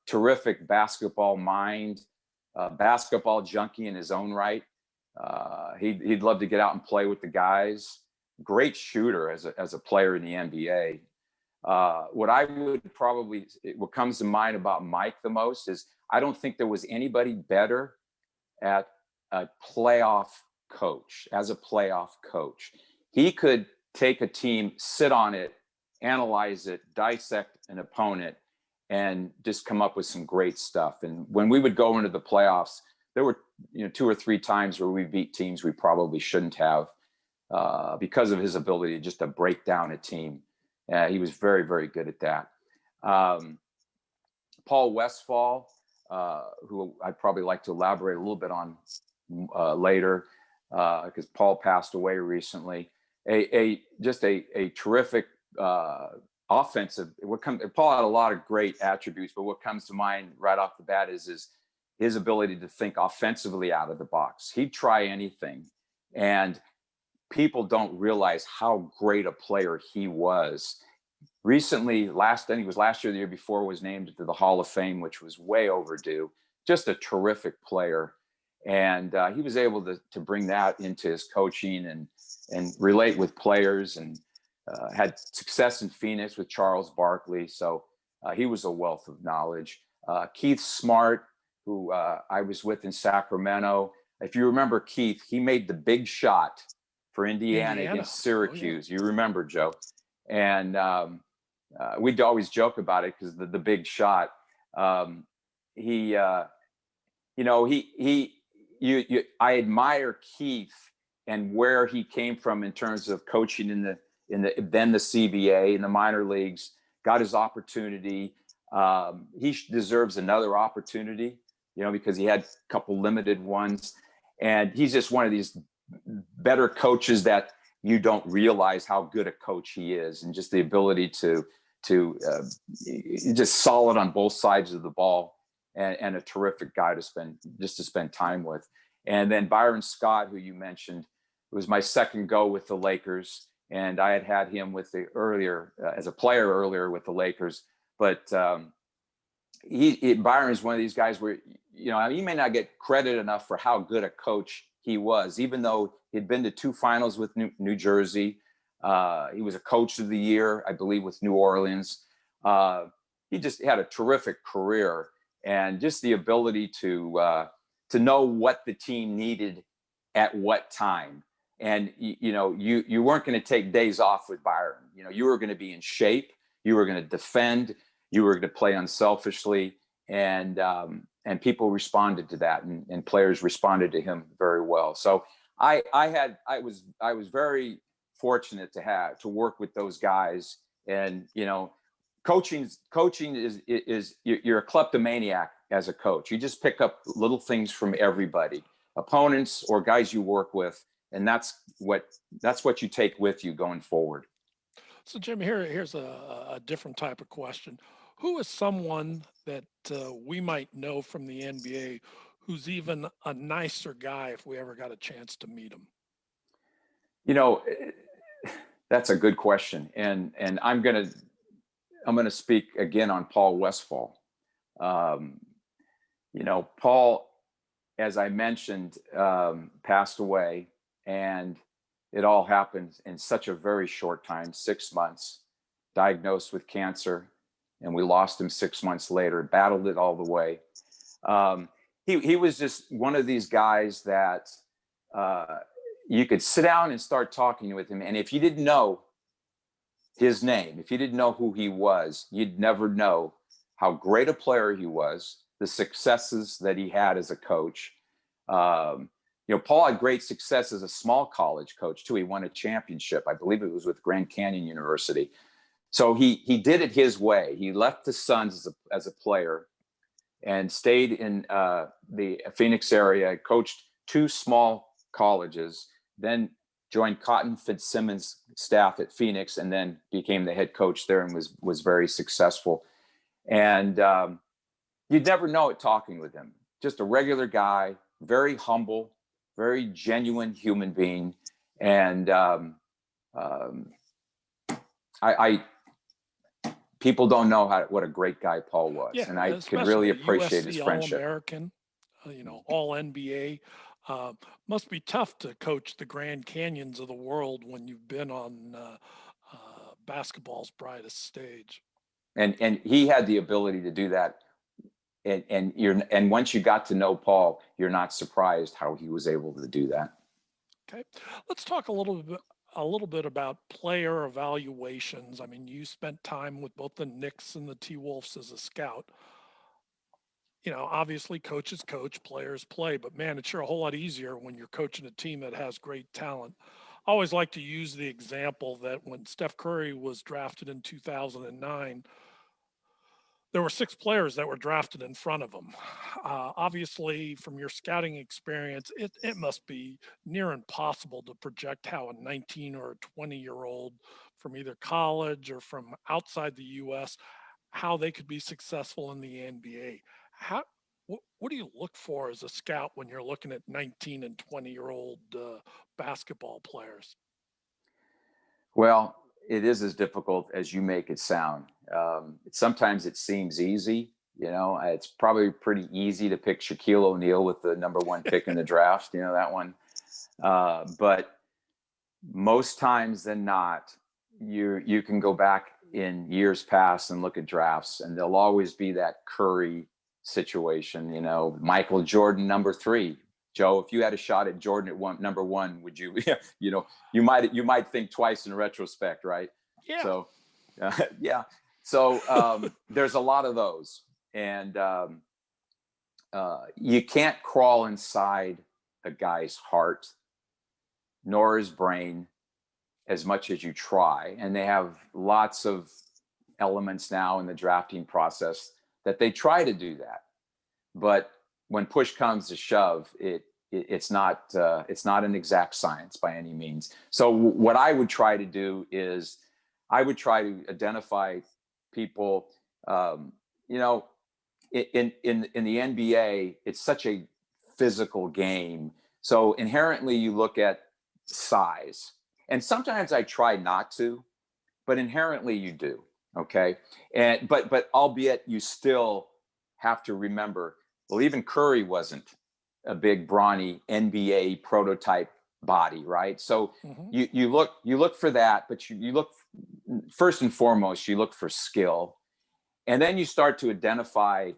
Terrific basketball mind, basketball junkie in his own right. He'd love to get out and play with the guys. Great shooter as a player in the NBA. What comes to mind about Mike the most is I don't think there was anybody better at a playoff coach. As a playoff coach, he could take a team, sit on it, analyze it, dissect an opponent, and just come up with some great stuff. And when we would go into the playoffs, there were 2 or 3 times where we beat teams we probably shouldn't have, because of his ability just to break down a team. He was very, very good at that. Paul Westfall, who I'd probably like to elaborate a little bit on later, because Paul passed away recently. Just a terrific offensive. Paul had a lot of great attributes, but what comes to mind right off the bat is his ability to think offensively out of the box. He'd try anything, and people don't realize how great a player he was. Recently, I think it was last year, the year before, was named to the Hall of Fame, which was way overdue. Just a terrific player. And he was able to bring that into his coaching and relate with players, and had success in Phoenix with Charles Barkley. So he was a wealth of knowledge. Keith Smart, who I was with in Sacramento. If you remember Keith, he made the big shot for Indiana against Syracuse. Oh, yeah. You remember, Joe. And we'd always joke about it because the big shot. I admire Keith and where he came from in terms of coaching in the CBA in the minor leagues. Got his opportunity. He deserves another opportunity, because he had a couple limited ones, and he's just one of these better coaches that you don't realize how good a coach he is, and just the ability to just solid on both sides of the ball, and a terrific guy to spend time with. And then Byron Scott, who you mentioned, was my second go with the Lakers, and I had him with the as a player earlier with the Lakers. But Byron is one of these guys where he may not get credit enough for how good a coach he was, even though he'd been to 2 finals with New Jersey. He was a coach of the year, I believe, with New Orleans. He just had a terrific career, and just the ability to know what the team needed at what time. And you weren't going to take days off with Byron. You were going to be in shape. You were going to defend. You were going to play unselfishly, and people responded to that, and players responded to him very well. So I was very fortunate to work with those guys. And coaching is you're a kleptomaniac as a coach. You just pick up little things from everybody, opponents or guys you work with, and that's what you take with you going forward. So Jim, here's a different type of question. Who is someone that we might know from the NBA who's even a nicer guy if we ever got a chance to meet him? That's a good question, and I'm gonna speak again on Paul Westphal. Paul, as I mentioned, passed away, and it all happened in such a very short time, 6 months, diagnosed with cancer, and we lost him 6 months later, battled it all the way. He was just one of these guys that you could sit down and start talking with him, and if you didn't know his name, if you didn't know who he was, you'd never know how great a player he was, the successes that he had as a coach. Paul had great success as a small college coach too. He won a championship. I believe it was with Grand Canyon University. So he did it his way. He left the Suns as a player and stayed in the Phoenix area, coached 2 small colleges, then joined Cotton Fitzsimmons' staff at Phoenix, and then became the head coach there and was very successful. And you'd never know it talking with him. Just a regular guy, very humble, very genuine human being. And people don't know what a great guy Paul was. Yeah, and I could really appreciate his USC friendship. All-American, all NBA. Must be tough to coach the Grand Canyons of the world when you've been on basketball's brightest stage. And he had the ability to do that. And once you got to know Paul, you're not surprised how he was able to do that. Okay, let's talk a little bit about player evaluations. I mean, you spent time with both the Knicks and the T-Wolves as a scout. Obviously coaches coach, players play, but man, it's sure a whole lot easier when you're coaching a team that has great talent. I always like to use the example that when Steph Curry was drafted in 2009, there were 6 players that were drafted in front of him. Obviously, from your scouting experience, it must be near impossible to project how a 19 or a 20-year-old from either college or from outside the U.S., how they could be successful in the NBA. What do you look for as a scout when you're looking at 19 and 20-year-old basketball players? Well, it is as difficult as you make it sound. Sometimes it seems easy. It's probably pretty easy to pick Shaquille O'Neal with the number 1 pick in the draft. That one. But most times than not, you can go back in years past and look at drafts, and there'll always be that Curry situation. Michael Jordan, number 3. Joe, if you had a shot at Jordan at number 1, would you? You might think twice in retrospect, right? Yeah. So, yeah. So there's a lot of those, and you can't crawl inside a guy's heart, nor his brain, as much as you try. And they have lots of elements now in the drafting process that they try to do that, but when push comes to shove, it's not an exact science by any means. So what I would try to do is I would try to identify people. In the NBA, it's such a physical game, so inherently you look at size, and sometimes I try not to, but inherently you do. Okay, and but albeit you still have to remember. Well, even Curry wasn't a big, brawny NBA prototype body, right? So you look for that, but you look first and foremost, you look for skill, and then you start to identify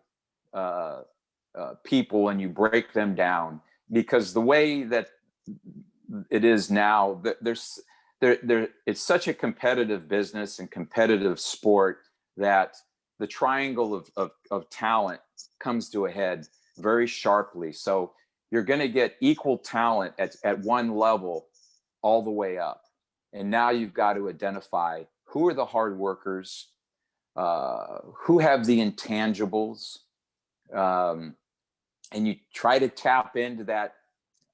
people and you break them down, because the way that it is now, it's such a competitive business and competitive sport that the triangle of talent comes to a head very sharply. So you're going to get equal talent at one level all the way up. And now you've got to identify who are the hard workers, who have the intangibles, and you try to tap into that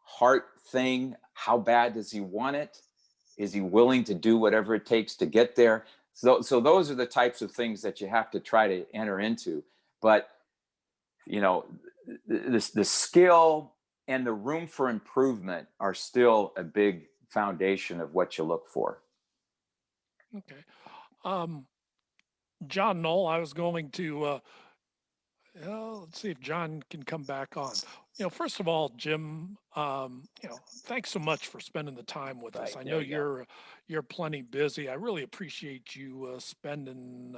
heart thing. How bad does he want it? Is he willing to do whatever it takes to get there? So those are the types of things that you have to try to enter into. But, the skill and the room for improvement are still a big foundation of what you look for. Okay. John Knoll, I was going to, let's see if John can come back on. First of all, Jim, thanks so much for spending the time with us. I know you're plenty busy. I really appreciate you spending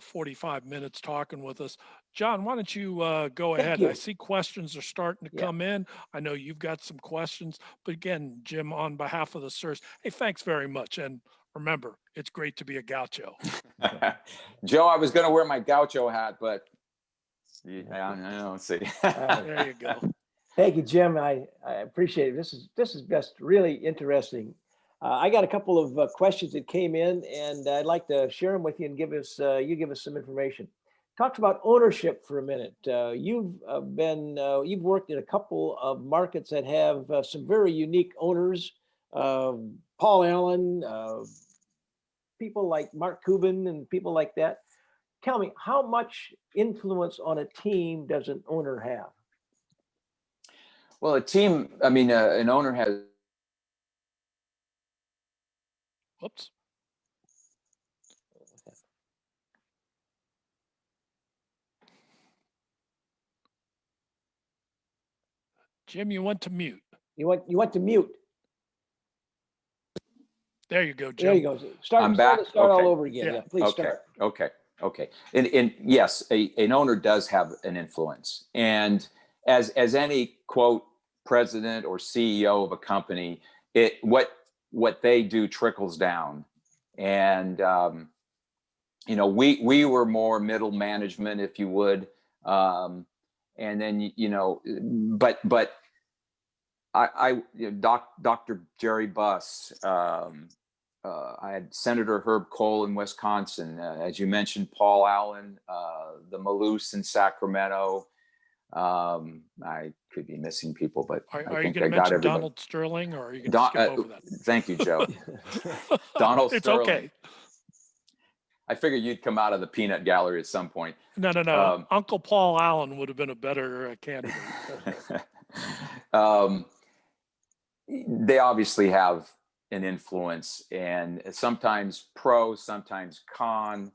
45 minutes talking with us. John, why don't you go ahead? I see questions are starting to come in. I know you've got some questions, but again, Jim, on behalf of the sirs, hey, thanks very much. And remember, it's great to be a gaucho. Joe, I was going to wear my gaucho hat, but I don't see. There you go. Thank you, Jim. I appreciate it. This is just really interesting. I got a couple of questions that came in, and I'd like to share them with you and give us some information. Talk about ownership for a minute. You've worked in a couple of markets that have some very unique owners. Paul Allen, people like Mark Cuban, and people like that. Tell me, how much influence on a team does an owner have? Well, an owner has. Whoops. Jim, you went to mute. You went to mute. There you go, Jim. There you go. Start all over again. Yeah, please start. Okay. And yes, an owner does have an influence. And as any quote president or CEO of a company, what they do trickles down. And we were more middle management, if you would. And then Dr. Jerry Buss, I had Senator Herb Cole in Wisconsin, as you mentioned, Paul Allen, the Malouse in Sacramento. I could be missing people, but Are I you think going I to got mention everybody. Donald Sterling, or are you going to skip over that? Thank you, Joe. Donald It's Sterling. okay. I figured you'd come out of the peanut gallery at some point. No. Uncle Paul Allen would have been a better candidate. They obviously have an influence, and sometimes pro, sometimes con.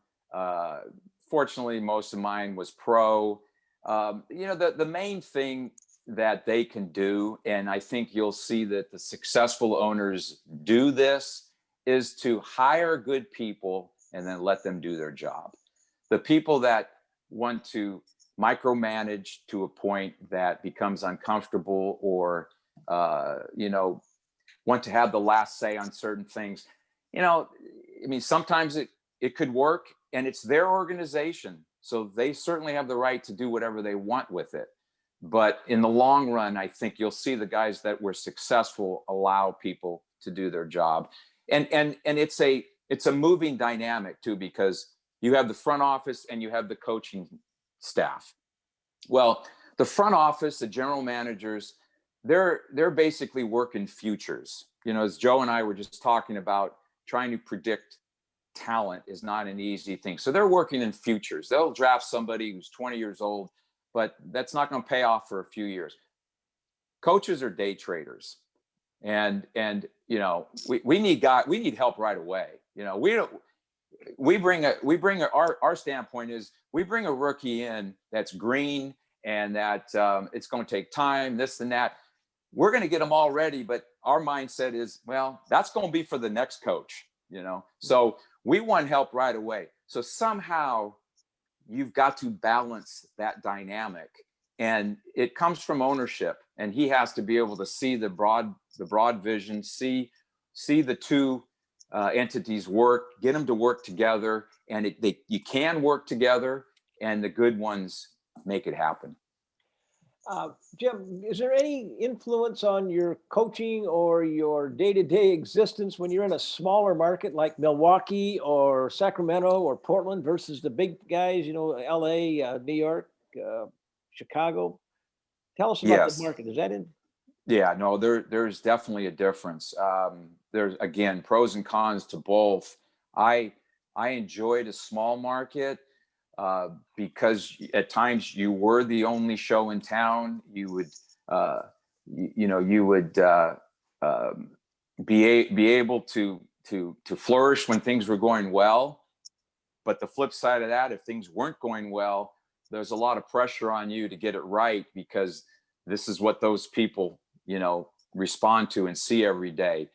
Fortunately, most of mine was pro. The main thing that they can do, and I think you'll see that the successful owners do this, is to hire good people and then let them do their job. The people that want to micromanage to a point that becomes uncomfortable, or want to have the last say on certain things, sometimes it could work, and it's their organization, so they certainly have the right to do whatever they want with it. But in the long run, I think you'll see the guys that were successful allow people to do their job. And it's a moving dynamic too, because you have the front office and you have the coaching staff. Well, the front office, the general managers, they're basically working futures. As Joe and I were just talking about, trying to predict talent is not an easy thing. So they're working in futures. They'll draft somebody who's 20 years old, but that's not going to pay off for a few years. Coaches are day traders, and we need help right away. Our standpoint is we bring a rookie in that's green, and that it's going to take time, this and that. We're going to get them all ready, but our mindset is, well, that's going to be for the next coach, So we want help right away. So somehow you've got to balance that dynamic, and it comes from ownership. And he has to be able to see the broad vision, see the two entities work, get them to work together, and you can work together, and the good ones make it happen. Jim, is there any influence on your coaching or your day-to-day existence when you're in a smaller market like Milwaukee or Sacramento or Portland versus the big guys, LA, New York, Chicago? Tell us about the market. Is that in? Yeah, no, there's definitely a difference. There's, again, pros and cons to both. I enjoyed a small market because at times you were the only show in town. You would, be able to flourish when things were going well. But the flip side of that, if things weren't going well, there's a lot of pressure on you to get it right, because this is what those people, respond to and see every day.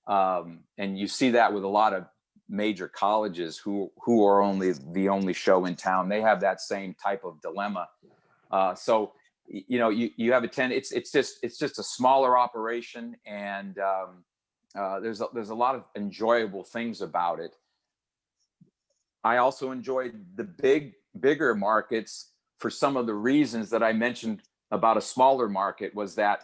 And you see that with a lot of major colleges who are the only show in town. They have that same type of dilemma. So you have it's just a smaller operation, and there's a lot of enjoyable things about it. I also enjoyed the bigger markets for some of the reasons that I mentioned about a smaller market. Was that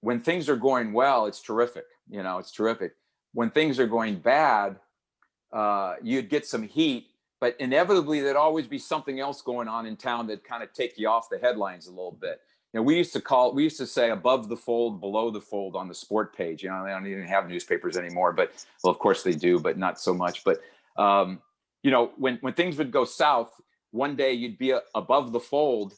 when things are going well, it's terrific. It's terrific. When things are going bad, you'd get some heat, but inevitably there'd always be something else going on in town that kind of take you off the headlines a little bit. We used to say above the fold, below the fold on the sport page. They don't even have newspapers anymore, but well, of course they do, but not so much. But when things would go south, one day you'd be above the fold,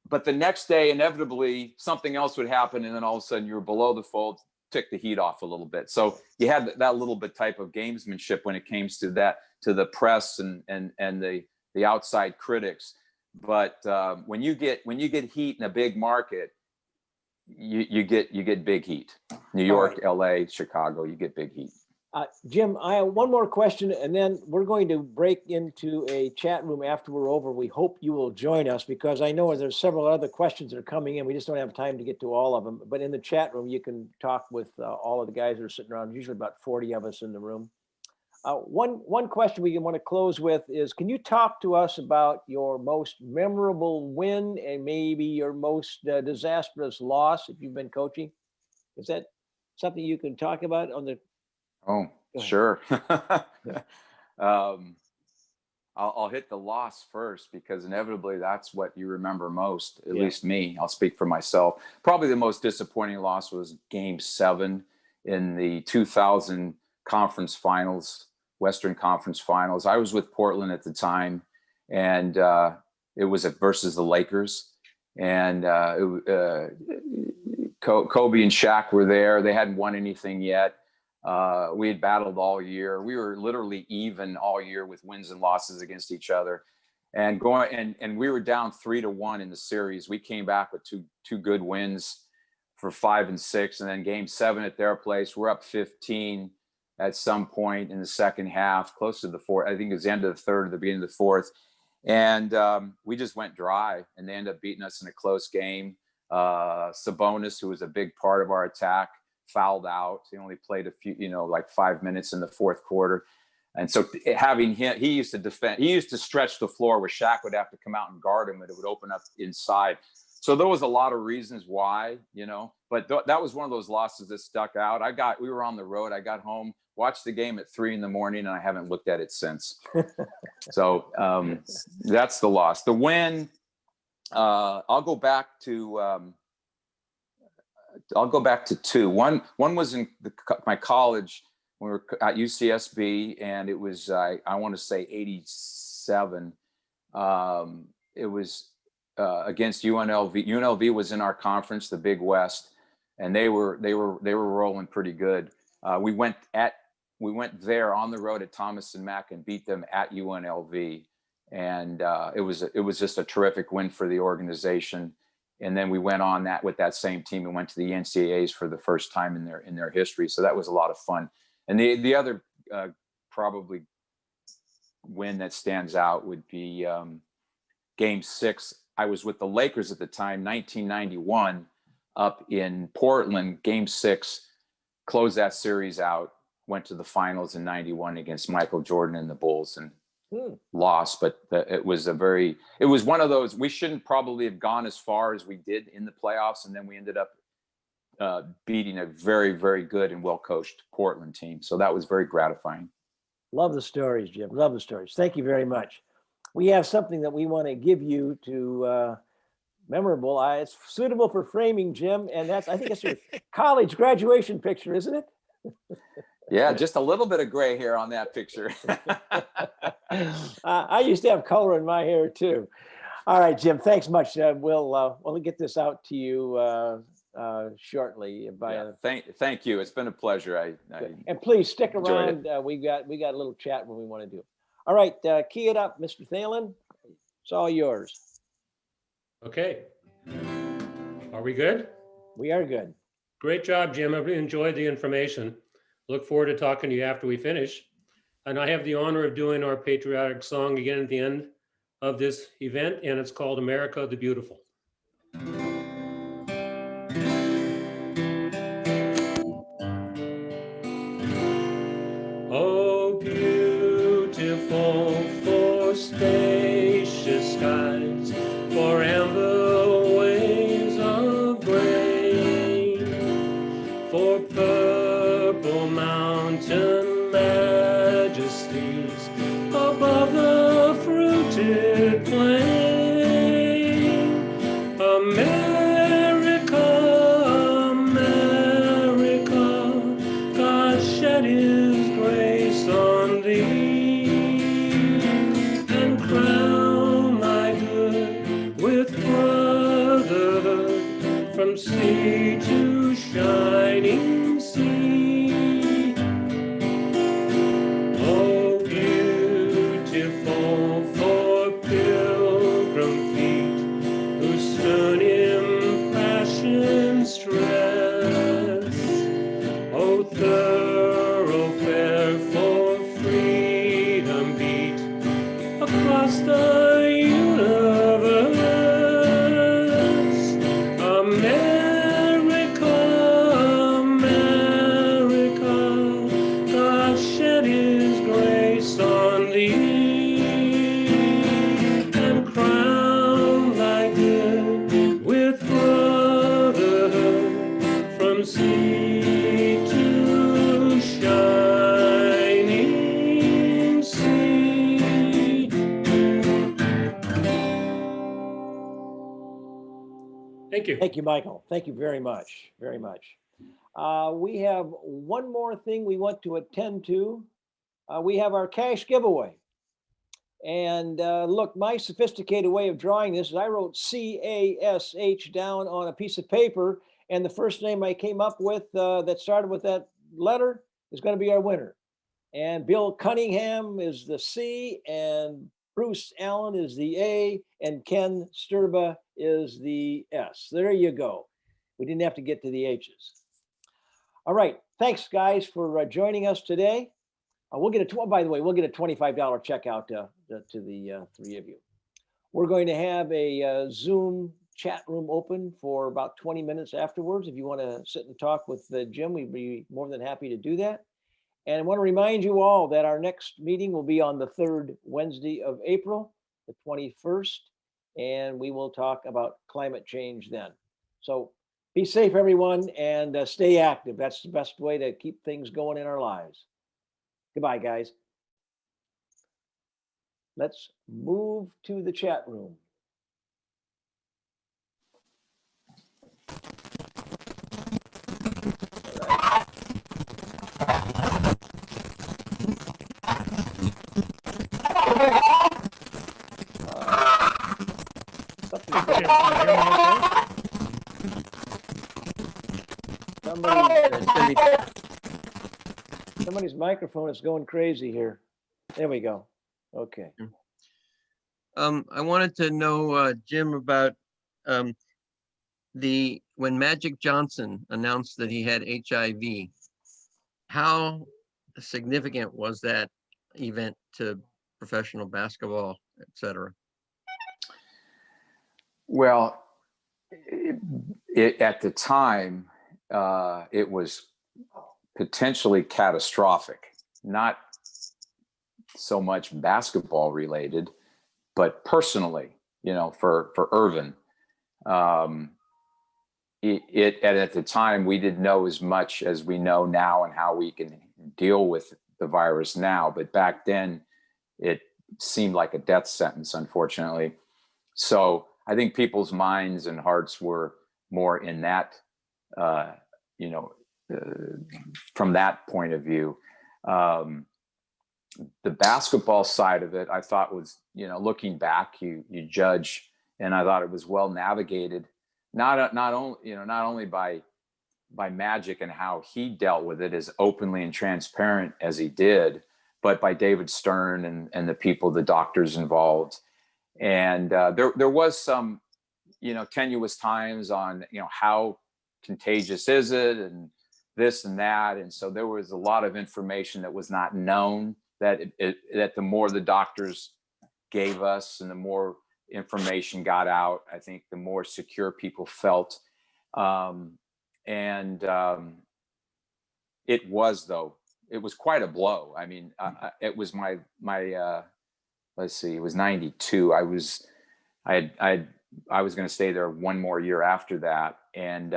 but the next day inevitably something else would happen, and then all of a sudden you're below the fold. Took the heat off a little bit. So you had that little bit type of gamesmanship when it came to that, to the press and the outside critics. But when you get heat in a big market, you get big heat. New York, right. LA, Chicago, you get big heat. Jim, I have one more question, and then we're going to break into a chat room after we're over. We hope you will join us, because I know there's several other questions that are coming in. We just don't have time to get to all of them. But in the chat room, you can talk with all of the guys that are sitting around. Usually about 40 of us in the room. One question we want to close with is, can you talk to us about your most memorable win and maybe your most disastrous loss if you've been coaching? Is that something you can talk about on the Oh, Go ahead. sure. I'll hit the loss first because inevitably that's what you remember most, at Yeah. least me. I'll speak for myself. Probably the most disappointing loss was Game 7 in the 2000 conference finals, Western Conference Finals. I was with Portland at the time, and it was versus the Lakers. And Kobe and Shaq were there. They hadn't won anything yet. We had battled all year. We were literally even all year with wins and losses against each other, and we were down 3-1 in the series. We came back with two good wins for 5 and 6, and then Game 7 at their place, we're up 15 at some point in the second half, close to the fourth. I think it was the end of the third or the beginning of the fourth, and we just went dry, and they ended up beating us in a close game. Sabonis, who was a big part of our attack, fouled out. He only played a few, like 5 minutes in the fourth quarter. And so having him, he used to stretch the floor where Shaq would have to come out and guard him, and it would open up inside. So there was a lot of reasons why, but that was one of those losses that stuck out. We were on the road. I got home, watched the game at 3 a.m, and I haven't looked at it since. So that's the loss. The win, I'll go back to two. One was in my college when we were at UCSB, and it was I want to say 87. It was against UNLV. UNLV was in our conference, the Big West, and they were rolling pretty good. We went there on the road at Thomas and Mack and beat them at UNLV, and it was just a terrific win for the organization. And then we went on with that same team and went to the NCAAs for the first time in their history. So that was a lot of fun. And the other probably win that stands out would be Game 6. I was with the Lakers at the time, 1991, up in Portland. Game 6, closed that series out, went to the finals in 91 against Michael Jordan and the Bulls, and lost. But it was one of those, we shouldn't probably have gone as far as we did in the playoffs, and then we ended up beating a very, very good and well-coached Portland team. So that was very gratifying. Love the stories, Jim. Love the stories. Thank you very much. We have something that we want to give you to memorable. It's suitable for framing, Jim, and I think it's your college graduation picture, isn't it? Yeah, just a little bit of gray hair on that picture. I used to have color in my hair too. All right, Jim, thanks much. We'll get this out to you shortly. Thank you. It's been a pleasure. And please stick enjoyed around. We got a little chat when we want to do. All right, key it up, Mr. Thalen. It's all yours. Okay. Are we good? We are good. Great job, Jim. I've enjoyed the information. Look forward to talking to you after we finish. And I have the honor of doing our patriotic song again at the end of this event, and it's called America the Beautiful. Oh, beautiful for spacious skies, for amber waves of grain, for purple mountain majesties above the fruited plain. America, America, God shed his grace on thee, and crown thy good with brotherhood from sea to shining sea. Oh, beautiful for pilgrim feet who stood in passion stress. Oh, thoroughfare for freedom beat across the universe. America, Thank you. Thank you, Michael. Thank you very much, very much. We have one more thing we want to attend to. We have our cash giveaway. And look, my sophisticated way of drawing this is I wrote CASH down on a piece of paper, and the first name I came up with that started with that letter is going to be our winner. And Bill Cunningham is the C, and Bruce Allen is the A, and Ken Sturba is the S. There you go. We didn't have to get to the H's. All right. Thanks, guys, for joining us today. We'll get by the way, we'll get a $25 check out to the three of you. We're going to have a Zoom chat room open for about 20 minutes afterwards. If you want to sit and talk with Jim, we'd be more than happy to do that. And I want to remind you all that our next meeting will be on the third Wednesday of April, the 21st, and we will talk about climate change then. So be safe, everyone, and stay active. That's the best way to keep things going in our lives. Goodbye, guys. Let's move to the chat room. Somebody's microphone is going crazy here. There we go. Okay. I wanted to know, Jim, about when Magic Johnson announced that he had HIV, how significant was that event to professional basketball, et cetera? Well, at the time, it was potentially catastrophic, not so much basketball related, but personally, for Irvin. At the time, we didn't know as much as we know now and how we can deal with the virus now. But back then, it seemed like a death sentence, unfortunately. So I think people's minds and hearts were more in that, from that point of view. The basketball side of it, I thought was, looking back, you judge, and I thought it was well navigated, not only by Magic and how he dealt with it as openly and transparent as he did, but by David Stern and the people, the doctors involved. And there was some, tenuous times on, how contagious is it and this and that. And so there was a lot of information that was not known, that the more the doctors gave us and the more information got out, I think the more secure people felt. It was quite a blow. I mean, it was my let's see, it was 92. I was going to stay there one more year after that. And,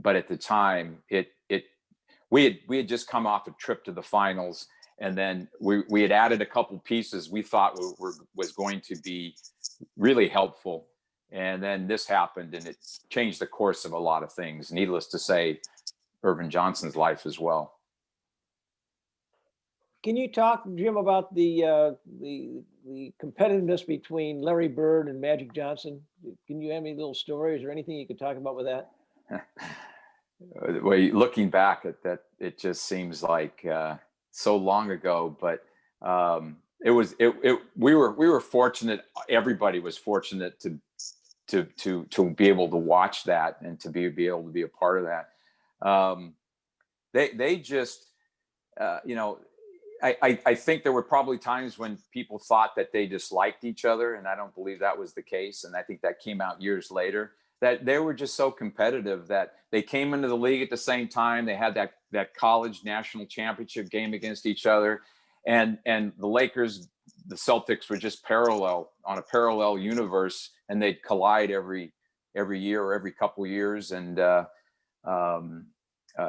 but at the time we had just come off a trip to the finals, and then we had added a couple pieces we thought was going to be really helpful. And then this happened, and it changed the course of a lot of things. Needless to say, Irvin Johnson's life as well. Can you talk, Jim, about the competitiveness between Larry Bird and Magic Johnson? Can you have any little stories or anything you could talk about with that? Well, looking back at that, it just seems like so long ago. But we were fortunate. Everybody was fortunate to be able to watch that and to be able to be a part of that. They just, I think there were probably times when people thought that they disliked each other, and I don't believe that was the case. And I think that came out years later, that they were just so competitive that they came into the league at the same time. They had that college national championship game against each other, and the Lakers, the Celtics were just on a parallel universe, and they'd collide every year or every couple of years. And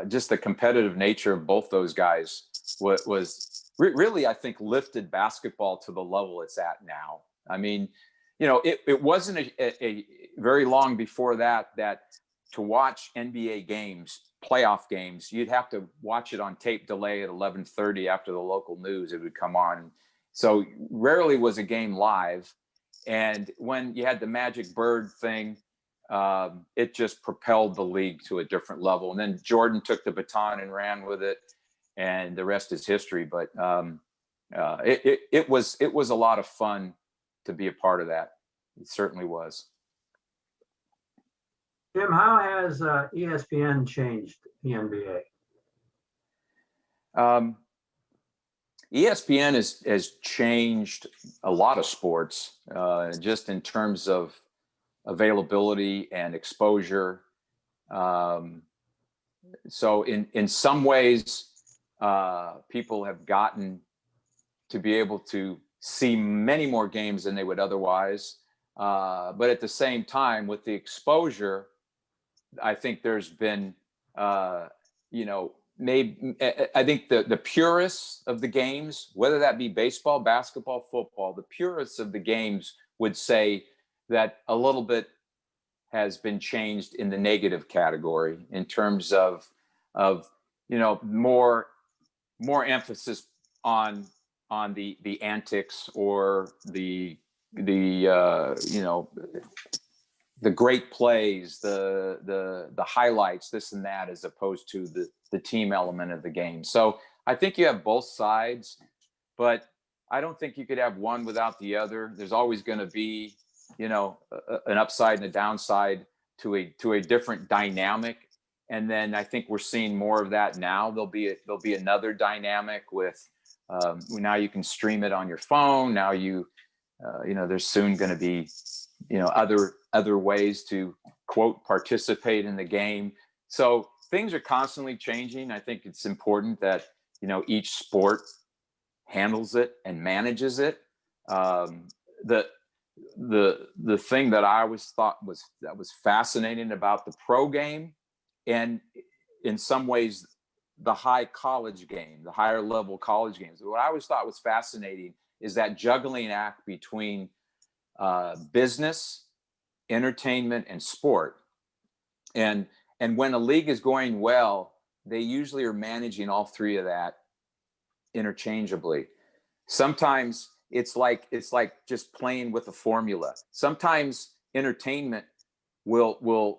just the competitive nature of both those guys was really, I think, lifted basketball to the level it's at now. I mean, it wasn't very long before that, that to watch NBA games, playoff games, you'd have to watch it on tape delay at 11:30 after the local news. It would come on. So rarely was a game live. And when you had the Magic Bird thing, it just propelled the league to a different level. And then Jordan took the baton and ran with it, and the rest is history. But it was a lot of fun to be a part of that. It certainly was. Jim, how has ESPN changed the NBA? ESPN has changed a lot of sports, just in terms of availability and exposure. So in some ways, people have gotten to be able to see many more games than they would otherwise. But at the same time, with the exposure, I think there's been, maybe I think the purists of the games, whether that be baseball, basketball, football, the purists of the games would say that a little bit has been changed in the negative category in terms of more emphasis on the antics or the great plays, the highlights, this and that, as opposed to the team element of the game. So I think you have both sides, but I don't think you could have one without the other. There's always going to be, an upside and a downside to a different dynamic. And then I think we're seeing more of that now. There'll be another dynamic with now you can stream it on your phone. Now there's soon going to be other ways to, quote, participate in the game. So things are constantly changing. I think it's important that each sport handles it and manages it. The thing that I always thought was fascinating about the pro game, and in some ways the high college game, the higher level college games, what I always thought was fascinating is that juggling act between business, entertainment, and sport. And when a league is going well, they usually are managing all three of that interchangeably. Sometimes it's like just playing with a formula. Sometimes entertainment will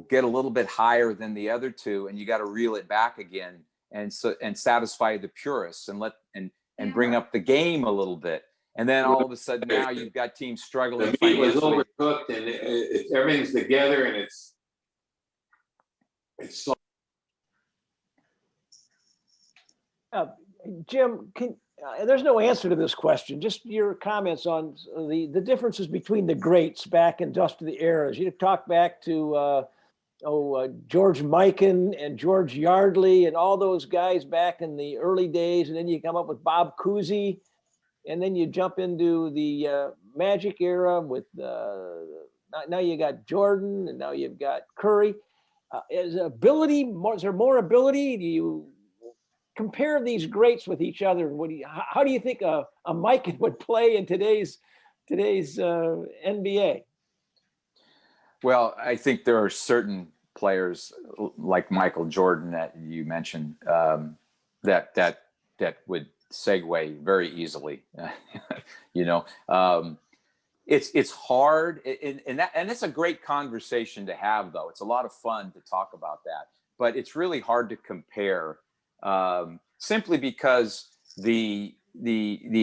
get a little bit higher than the other two, and you got to reel it back again and satisfy the purists and bring up the game a little bit. And then all of a sudden now you've got teams struggling. The meat was overcooked, and everything's together, and it's slow. Jim, there's no answer to this question. Just your comments on the differences between the greats back in just the eras. You talk back to George Mikan and George Yardley and all those guys back in the early days, and then you come up with Bob Cousy, and then you jump into the Magic era with now you got Jordan, and now you've got Curry. Is there more ability? Do you compare these greats with each other? And how do you think a Mikan would play in today's NBA? Well, I think there are certain players like Michael Jordan that you mentioned that would segue very easily. It's hard, and it's a great conversation to have, though. It's a lot of fun to talk about that, but it's really hard to compare. Simply because the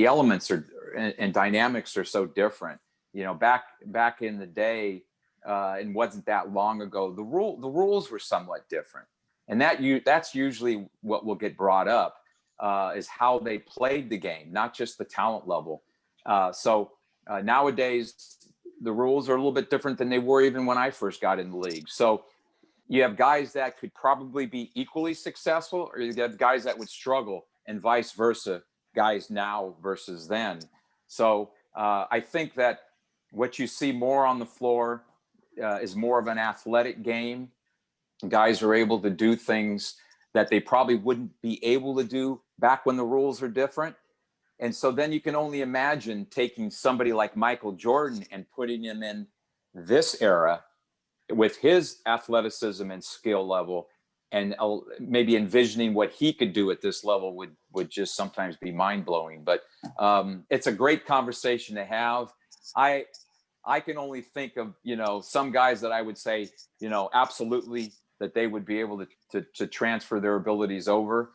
elements and dynamics are so different. Back in the day, and wasn't that long ago, the rules were somewhat different, and that's usually what will get brought up is how they played the game, not just the talent level. So nowadays the rules are a little bit different than they were even when I first got in the league. So you have guys that could probably be equally successful, or you have guys that would struggle, and vice versa, guys now versus then. So I think that what you see more on the floor is more of an athletic game. Guys are able to do things that they probably wouldn't be able to do back when the rules are different. And so then you can only imagine taking somebody like Michael Jordan and putting him in this era with his athleticism and skill level, and maybe envisioning what he could do at this level would just sometimes be mind blowing. But it's a great conversation to have. I can only think of, some guys that I would say, absolutely that they would be able to transfer their abilities over.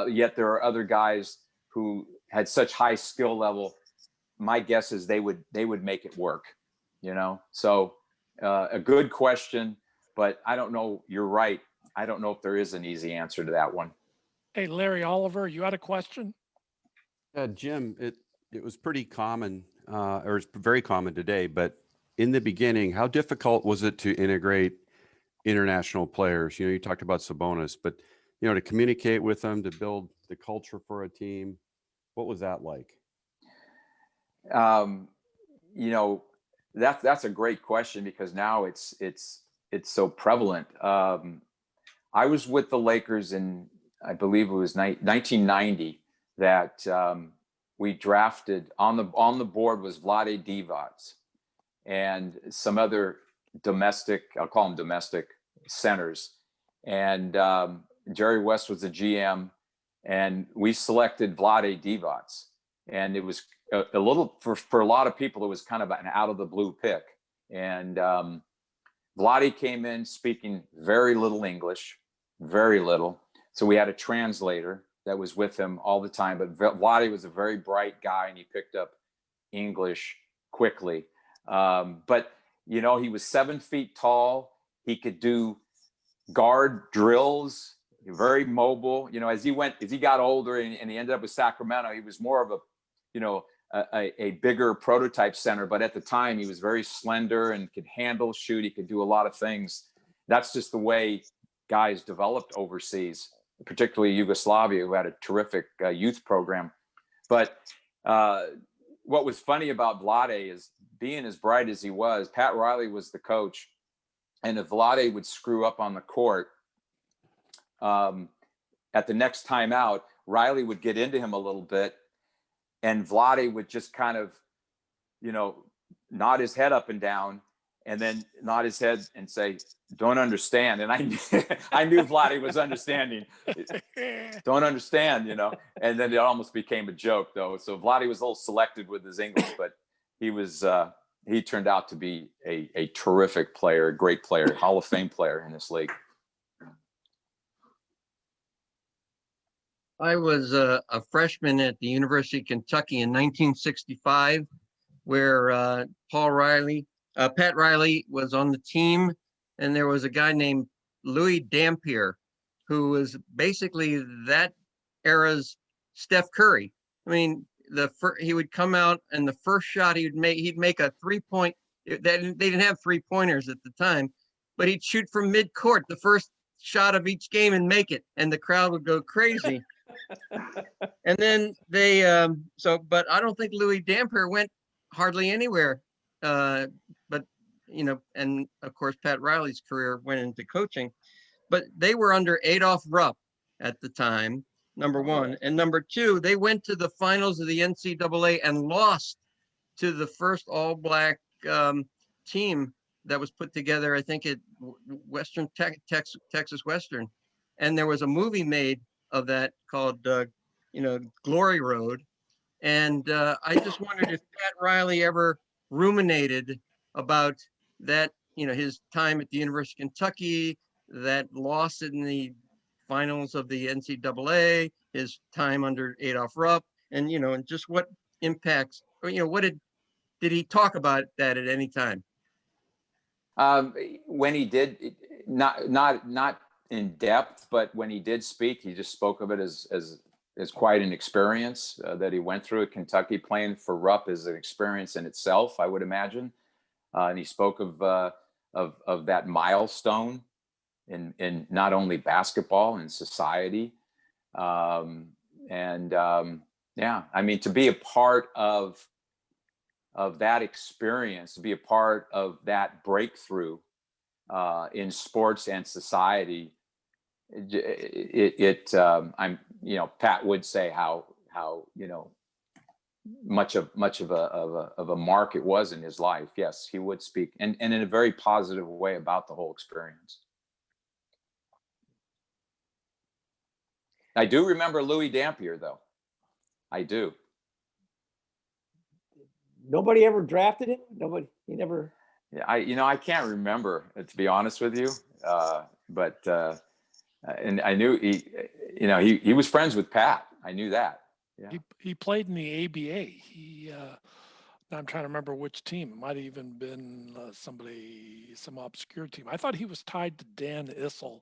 Yet there are other guys who had such high skill level. My guess is they would make it work, So a good question, but I don't know. You're right. I don't know if there is an easy answer to that one. Hey, Larry Oliver, you had a question? Jim, it was pretty common, or it's very common today, but in the beginning, how difficult was it to integrate international players? You talked about Sabonis, but to communicate with them, to build the culture for a team, what was that like? That's a great question, because now it's so prevalent. I was with the Lakers in, I believe it was 1990, that we drafted on the board was Vlade Divac and some other I'll call them domestic centers. And Jerry West was the GM, and we selected Vlade Divac. And it was a little, for a lot of people, it was kind of an out of the blue pick. And Vlade came in speaking very little English, very little. So we had a translator that was with him all the time. But Vlade was a very bright guy, and he picked up English quickly. But, he was 7 feet tall. He could do guard drills, very mobile. As he got older and he ended up with Sacramento, he was more of a bigger prototype center. But at the time, he was very slender and could handle, shoot. He could do a lot of things. That's just the way guys developed overseas, particularly Yugoslavia, who had a terrific youth program. But what was funny about Vlade is, being as bright as he was, Pat Riley was the coach. And if Vlade would screw up on the court, at the next timeout, Riley would get into him a little bit, and Vlade would just kind of, nod his head up and down, and then nod his head and say, "Don't understand." And I knew Vlade was understanding. Don't understand, And then it almost became a joke, though. So Vlade was a little selective with his English, but he turned out to be a terrific player, a great player, Hall of Fame player in this league. I was a freshman at the University of Kentucky in 1965, where Pat Riley was on the team, and there was a guy named Louis Dampier, who was basically that era's Steph Curry. I mean, he would come out, and the first shot he'd make a 3-point. They didn't have 3-pointers at the time, but he'd shoot from mid-court the first shot of each game and make it, and the crowd would go crazy. And then but I don't think Louis Dampier went hardly anywhere. But and of course Pat Riley's career went into coaching, but they were under Adolph Rupp at the time, number one. And number two, they went to the finals of the NCAA and lost to the first all-black team that was put together, I think, at Western Texas Western. And there was a movie made of that called, Glory Road. And I just wondered if Pat Riley ever ruminated about that, his time at the University of Kentucky, that loss in the finals of the NCAA, his time under Adolph Rupp, and, and just what impacts, what did he talk about that at any time? When he did, not in depth, but when he did speak, he just spoke of it as quite an experience that he went through at Kentucky. Playing for Rupp is an experience in itself, I would imagine. And he spoke of that milestone in not only basketball and society. Yeah, I mean, to be a part of that experience, to be a part of that breakthrough in sports and society, Pat would say how much of a mark it was in his life. Yes, he would speak, and in a very positive way about the whole experience. I do remember Louis Dampier, though. I do. Nobody ever drafted him? Nobody, he never. Yeah, I can't remember, to be honest with you. And I knew he was friends with Pat. I knew that. Yeah. He played in the ABA. I'm trying to remember which team. It might have even been some obscure team. I thought he was tied to Dan Issel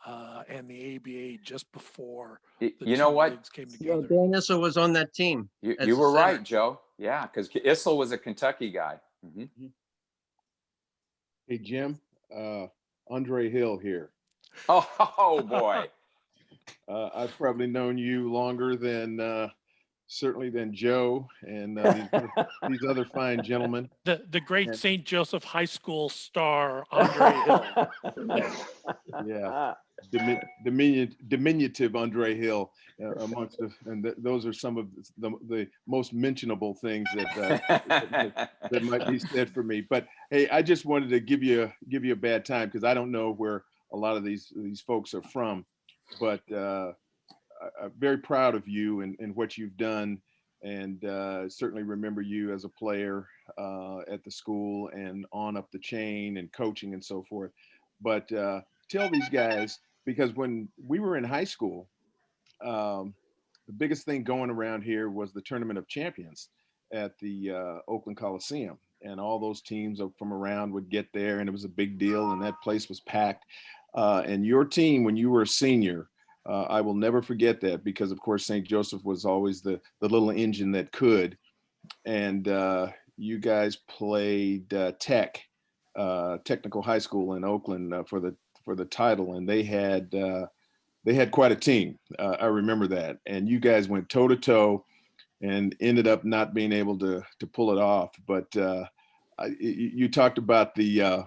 and the ABA just before the You know two what? leagues came Yeah, together. Dan Issel was on that team. as You the were center. right, Joe. Yeah, because Issel was a Kentucky guy. Mm-hmm. Hey, Jim, Andre Hill here. Oh boy. I've probably known you longer than certainly than Joe and these other fine gentlemen. The great St. Joseph High School star Andre Hill. Yeah, diminutive Andre Hill amongst the, and those are some of the most mentionable things that might be said for me. But hey, I just wanted to give you a bad time because I don't know where a lot of these folks are from, but I'm very proud of you and what you've done, and certainly remember you as a player at the school and on up the chain and coaching and so forth. But tell these guys, because when we were in high school, the biggest thing going around here was the Tournament of Champions at the Oakland Coliseum. And all those teams from around would get there, and it was a big deal, and that place was packed. And your team, when you were a senior, I will never forget that, because of course St. Joseph was always the little engine that could. And you guys played Technical High School in Oakland for the title, and they had quite a team. I remember that, and you guys went toe to toe and ended up not being able to pull it off. But you talked about the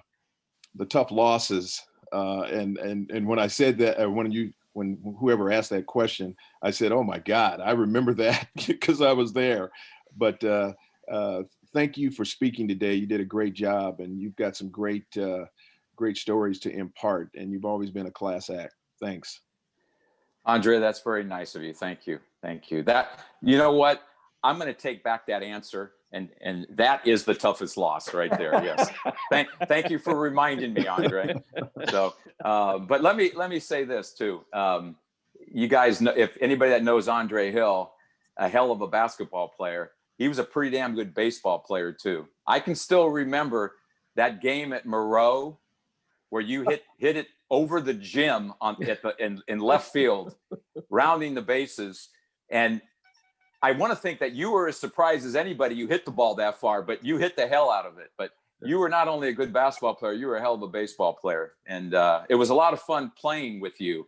tough losses, and when I said that, when whoever asked that question, I said, "Oh my God, I remember that because I was there." But thank you for speaking today. You did a great job, and you've got some great stories to impart, and you've always been a class act. Thanks. Andre, that's very nice of you. Thank you. Thank you. That, you know what? I'm going to take back that answer. And that is the toughest loss right there. Yes. Thank you for reminding me, Andre. So, but let me say this too. You guys know, if anybody that knows Andre Hill, a hell of a basketball player, he was a pretty damn good baseball player too. I can still remember that game at Moreau where you hit it over the gym in left field, rounding the bases. And I want to think that you were as surprised as anybody you hit the ball that far, but you hit the hell out of it. But you were not only a good basketball player, you were a hell of a baseball player. And it was a lot of fun playing with you.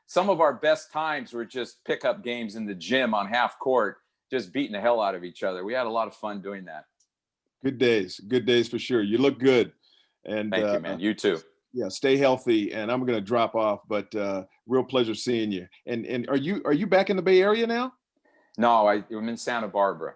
Some of our best times were just pickup games in the gym on half court, just beating the hell out of each other. We had a lot of fun doing that. Good days for sure. You look good. And thank you, man. You too. Yeah, stay healthy. And I'm going to drop off, but real pleasure seeing you. And are you back in the Bay Area now? No, I'm in Santa Barbara.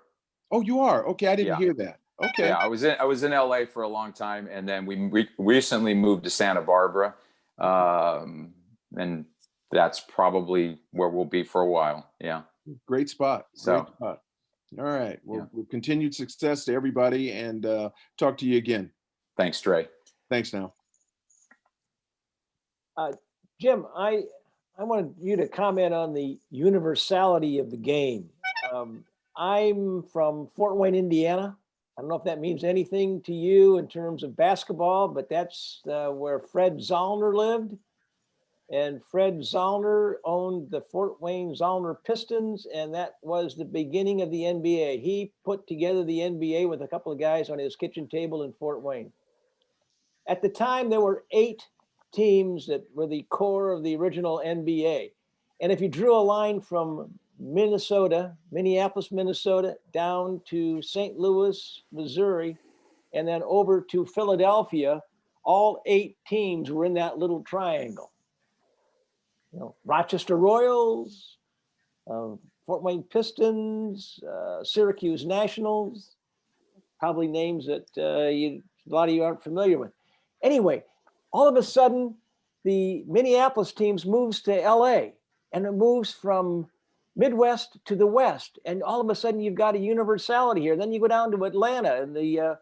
Oh, you are? Okay, I didn't hear that. Okay. Yeah, I was in LA for a long time, and then we recently moved to Santa Barbara, and that's probably where we'll be for a while. Yeah. Great spot. Great spot. All right. Well, continued success to everybody, and talk to you again. Thanks, Trey. Thanks now. Jim, I wanted you to comment on the universality of the game. I'm from Fort Wayne, Indiana. I don't know if that means anything to you in terms of basketball, but that's where Fred Zollner lived. And Fred Zollner owned the Fort Wayne Zollner Pistons, and that was the beginning of the NBA. He put together the NBA with a couple of guys on his kitchen table in Fort Wayne. At the time, there were 8 teams that were the core of the original NBA. And if you drew a line from Minneapolis, Minnesota, down to St. Louis, Missouri, and then over to Philadelphia, all 8 teams were in that little triangle. You know, Rochester Royals, Fort Wayne Pistons, Syracuse Nationals, probably names that a lot of you aren't familiar with. Anyway, all of a sudden, the Minneapolis teams moves to LA, and it moves from Midwest to the West. And all of a sudden, you've got a universality here. Then you go down to Atlanta, and the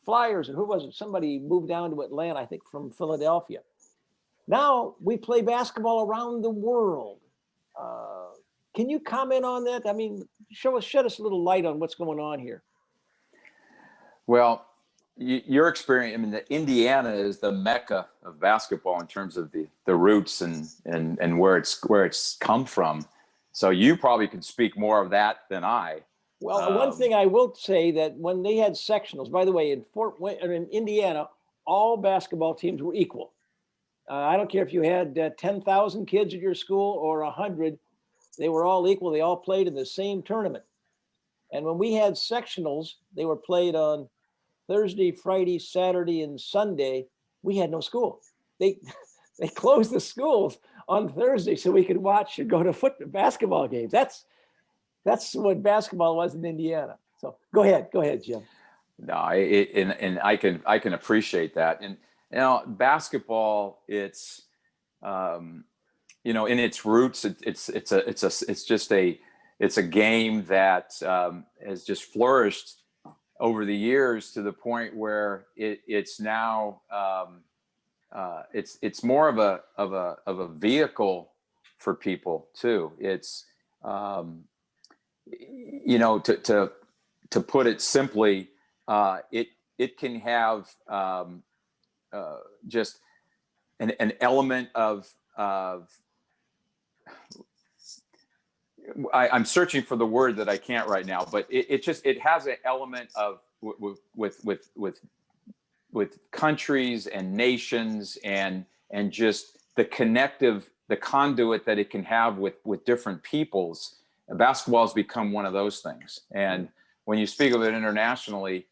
Flyers, and who was it? Somebody moved down to Atlanta, I think, from Philadelphia. Now we play basketball around the world. Can you comment on that? I mean, shed us a little light on what's going on here. Well, your experience, I mean, Indiana is the mecca of basketball in terms of the roots and where it's come from. So you probably could speak more of that than I. Well, one thing I will say that when they had sectionals, by the way, in Indiana, all basketball teams were equal. I don't care if you had 10,000 kids at your school or 100, they were all equal. They all played in the same tournament. And when we had sectionals, they were played on Thursday, Friday, Saturday, and Sunday. We had no school. They closed the schools on Thursday so we could watch and go to basketball games. That's what basketball was in Indiana. So go ahead, Jim. No, and I can appreciate that. And basketball, it's in its roots, it's a game that has just flourished over the years to the point where it's now it's more of a vehicle for people too. It's to put it simply, it can have just an element of I'm searching for the word that I can't right now, but it has an element of with countries and nations and just the conduit that it can have with different peoples. Basketball has become one of those things. And when you speak of it internationally,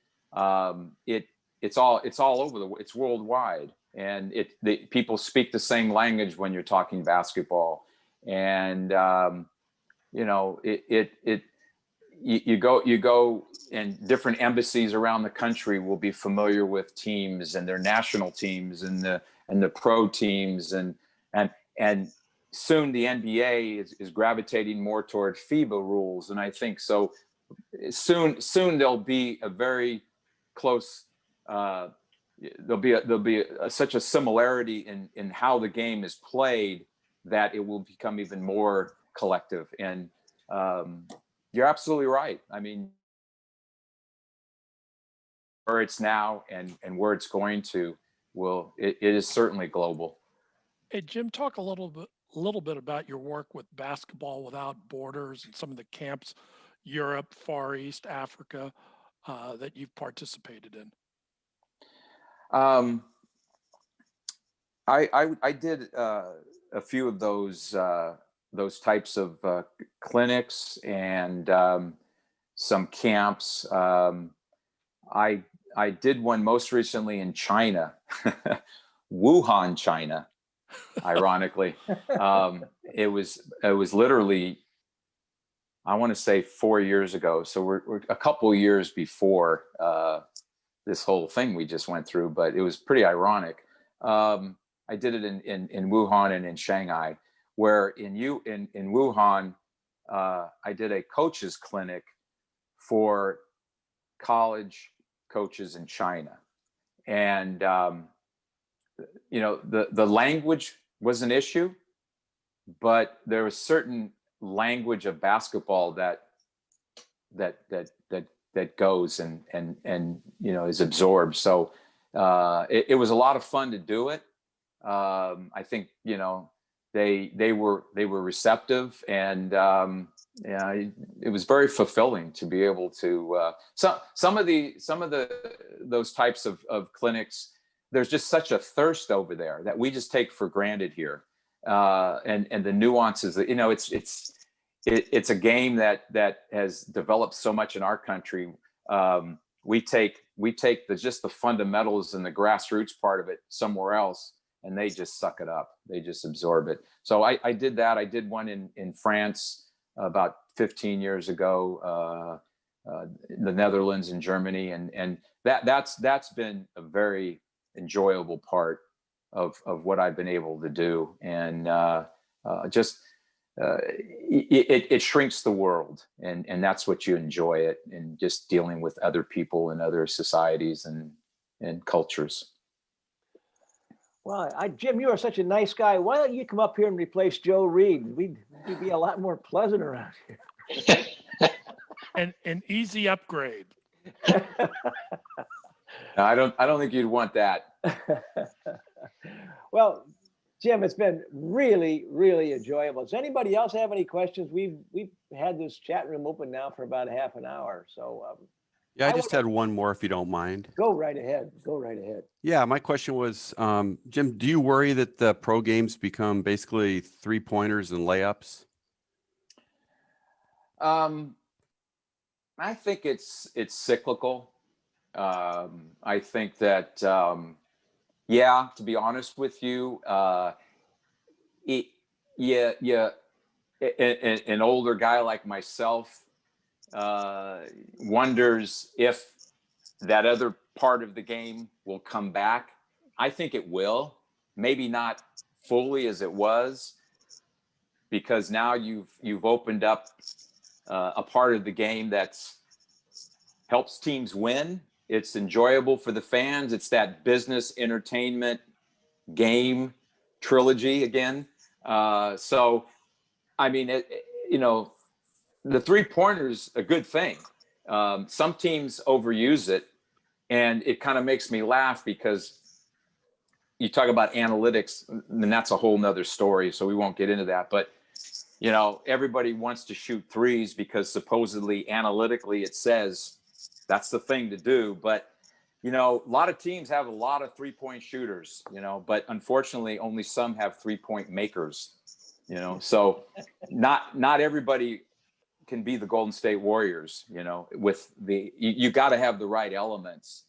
it's all over it's worldwide, and people speak the same language when you're talking basketball. And you go and different embassies around the country will be familiar with teams and their national teams and the pro teams and soon the NBA is gravitating more toward FIBA rules. And I think so soon there'll be a very close there'll be such a similarity in how the game is played that it will become even more collective. And you're absolutely right. I mean, where it's now and where it's going to it is certainly global. Hey, Jim, talk a little bit about your work with Basketball Without Borders and some of the camps, Europe, Far East, Africa, that you've participated in. I did a few of those types of clinics and some camps. I did one most recently in China, Wuhan, China. Ironically, it was literally, I want to say 4 years ago. So we're a couple of years before this whole thing we just went through, but it was pretty ironic. I did it in Wuhan and in Shanghai, where in Wuhan, I did a coaches clinic for college coaches in China. And, the language was an issue, but there was certain language of basketball that goes and is absorbed. So it was a lot of fun to do it. I think they were receptive, and it was very fulfilling to be able to some of those types of clinics. There's just such a thirst over there that we just take for granted here, and the nuances that it's a game that has developed so much in our country. We take just the fundamentals and the grassroots part of it somewhere else, and they just suck it up. They just absorb it. So I did that. I did one in France about 15 years ago, the Netherlands and Germany, and that's been a very enjoyable part of what I've been able to do, and it shrinks the world, and that's what you enjoy it, and just dealing with other people and other societies and cultures. Well, Jim, you are such a nice guy. Why don't you come up here and replace Joe Reed? We'd be a lot more pleasant around here. An easy upgrade. No, I don't think you'd want that. Well, Jim, it's been really, really enjoyable. Does anybody else have any questions? We've had this chat room open now for about half an hour. So Yeah, I just had one more, if you don't mind. go right ahead. Go right ahead. Yeah, my question was, Jim, do you worry that the pro games become basically 3-pointers and layups? I think it's cyclical. I think that, yeah, to be honest with you, an older guy like myself wonders if that other part of the game will come back. I think it will, maybe not fully as it was, because now you've opened up a part of the game that's helps teams win. It's enjoyable for the fans. It's that business entertainment game trilogy again. So, I mean, the 3-pointer is a good thing. Some teams overuse it, and it kind of makes me laugh because you talk about analytics, and that's a whole nother story. So we won't get into that. But, everybody wants to shoot threes because supposedly analytically it says that's the thing to do. But, a lot of teams have a lot of 3-point shooters, but unfortunately only some have 3-point makers, so not everybody can be the Golden State Warriors, with you got to have the right elements.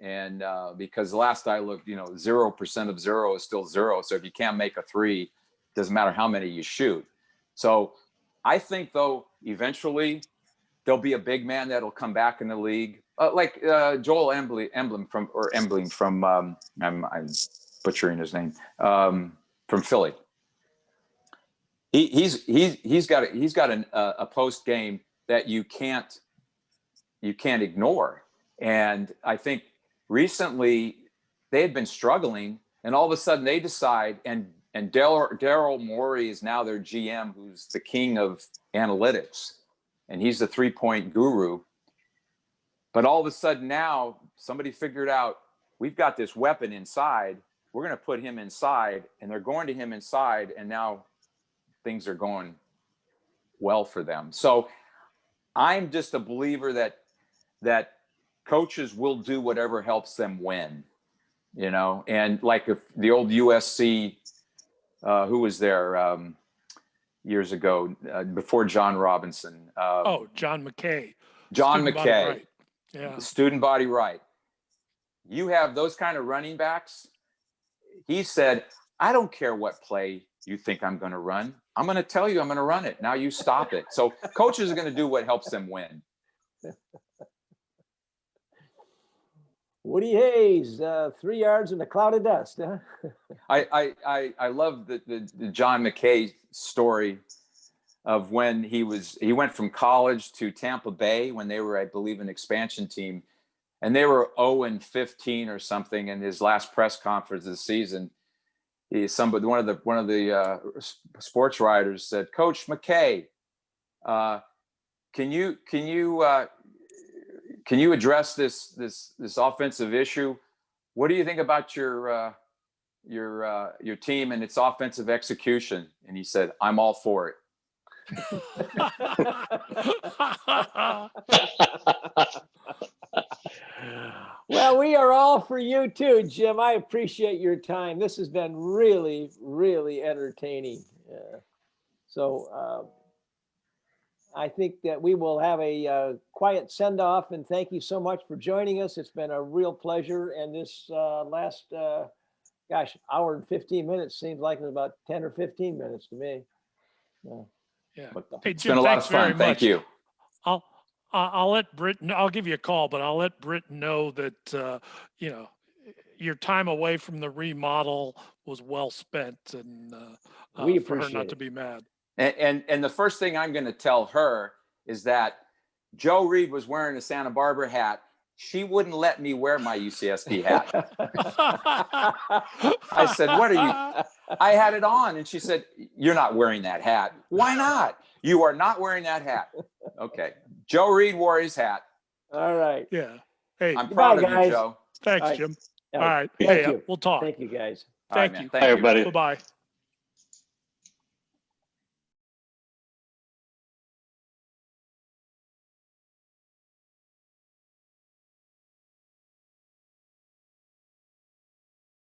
And because the last I looked, 0% of 0 is still 0. So if you can't make a 3, doesn't matter how many you shoot. So I think, though, eventually there'll be a big man that'll come back in the league, like Joel Embiid from I'm butchering his name, from Philly. He's got a post game that you can't ignore. And I think recently they had been struggling, and all of a sudden they decide, and Daryl Morey is now their GM, who's the king of analytics, and he's the 3-point guru. But all of a sudden now somebody figured out, we've got this weapon inside. We're going to put him inside, and they're going to him inside, and now things are going well for them. So I'm just a believer that coaches will do whatever helps them win, and like if the old USC, who was there years ago, before John Robinson. John McKay. John McKay. Right. Yeah. Student body right. You have those kind of running backs. He said, I don't care what play you think I'm going to run. I'm going to tell you I'm going to run it. Now you stop it. So coaches are going to do what helps them win. Woody Hayes, 3 yards in a cloud of dust. Huh? I love the John McKay story of when he went from college to Tampa Bay when they were, I believe, an expansion team, and they were 0-15 or something in his last press conference this season. One of the sports writers said, Coach McKay, can you address this offensive issue? What do you think about your team and its offensive execution? And he said, I'm all for it. Well, we are all for you too, Jim. I appreciate your time. This has been really, really entertaining. So I think that we will have a quiet send-off, and thank you so much for joining us. It's been a real pleasure. And this last, hour and 15 minutes seems like it was about 10 or 15 minutes to me. Yeah. But Hey, it's Jim, been a lot of thanks very fun. Thank much. you. I'll let Britton, I'll give you a call, but I'll let Britton know that, your time away from the remodel was well spent, and We for her appreciate not to it. be mad. And the first thing I'm going to tell her is that Joe Reed was wearing a Santa Barbara hat. She wouldn't let me wear my UCSD hat. I said, "What are you?" I had it on, and she said, "You're not wearing that hat." "Why not?" "You are not wearing that hat." Okay. Joe Reed wore his hat. All right. Yeah. Hey, I'm Goodbye, proud of you, guys. Joe. thanks, All right. Jim. All All right. right. Thank Hey, you. we'll talk. Thank you, guys. All right, Thank man. you. Thank you. Bye-bye.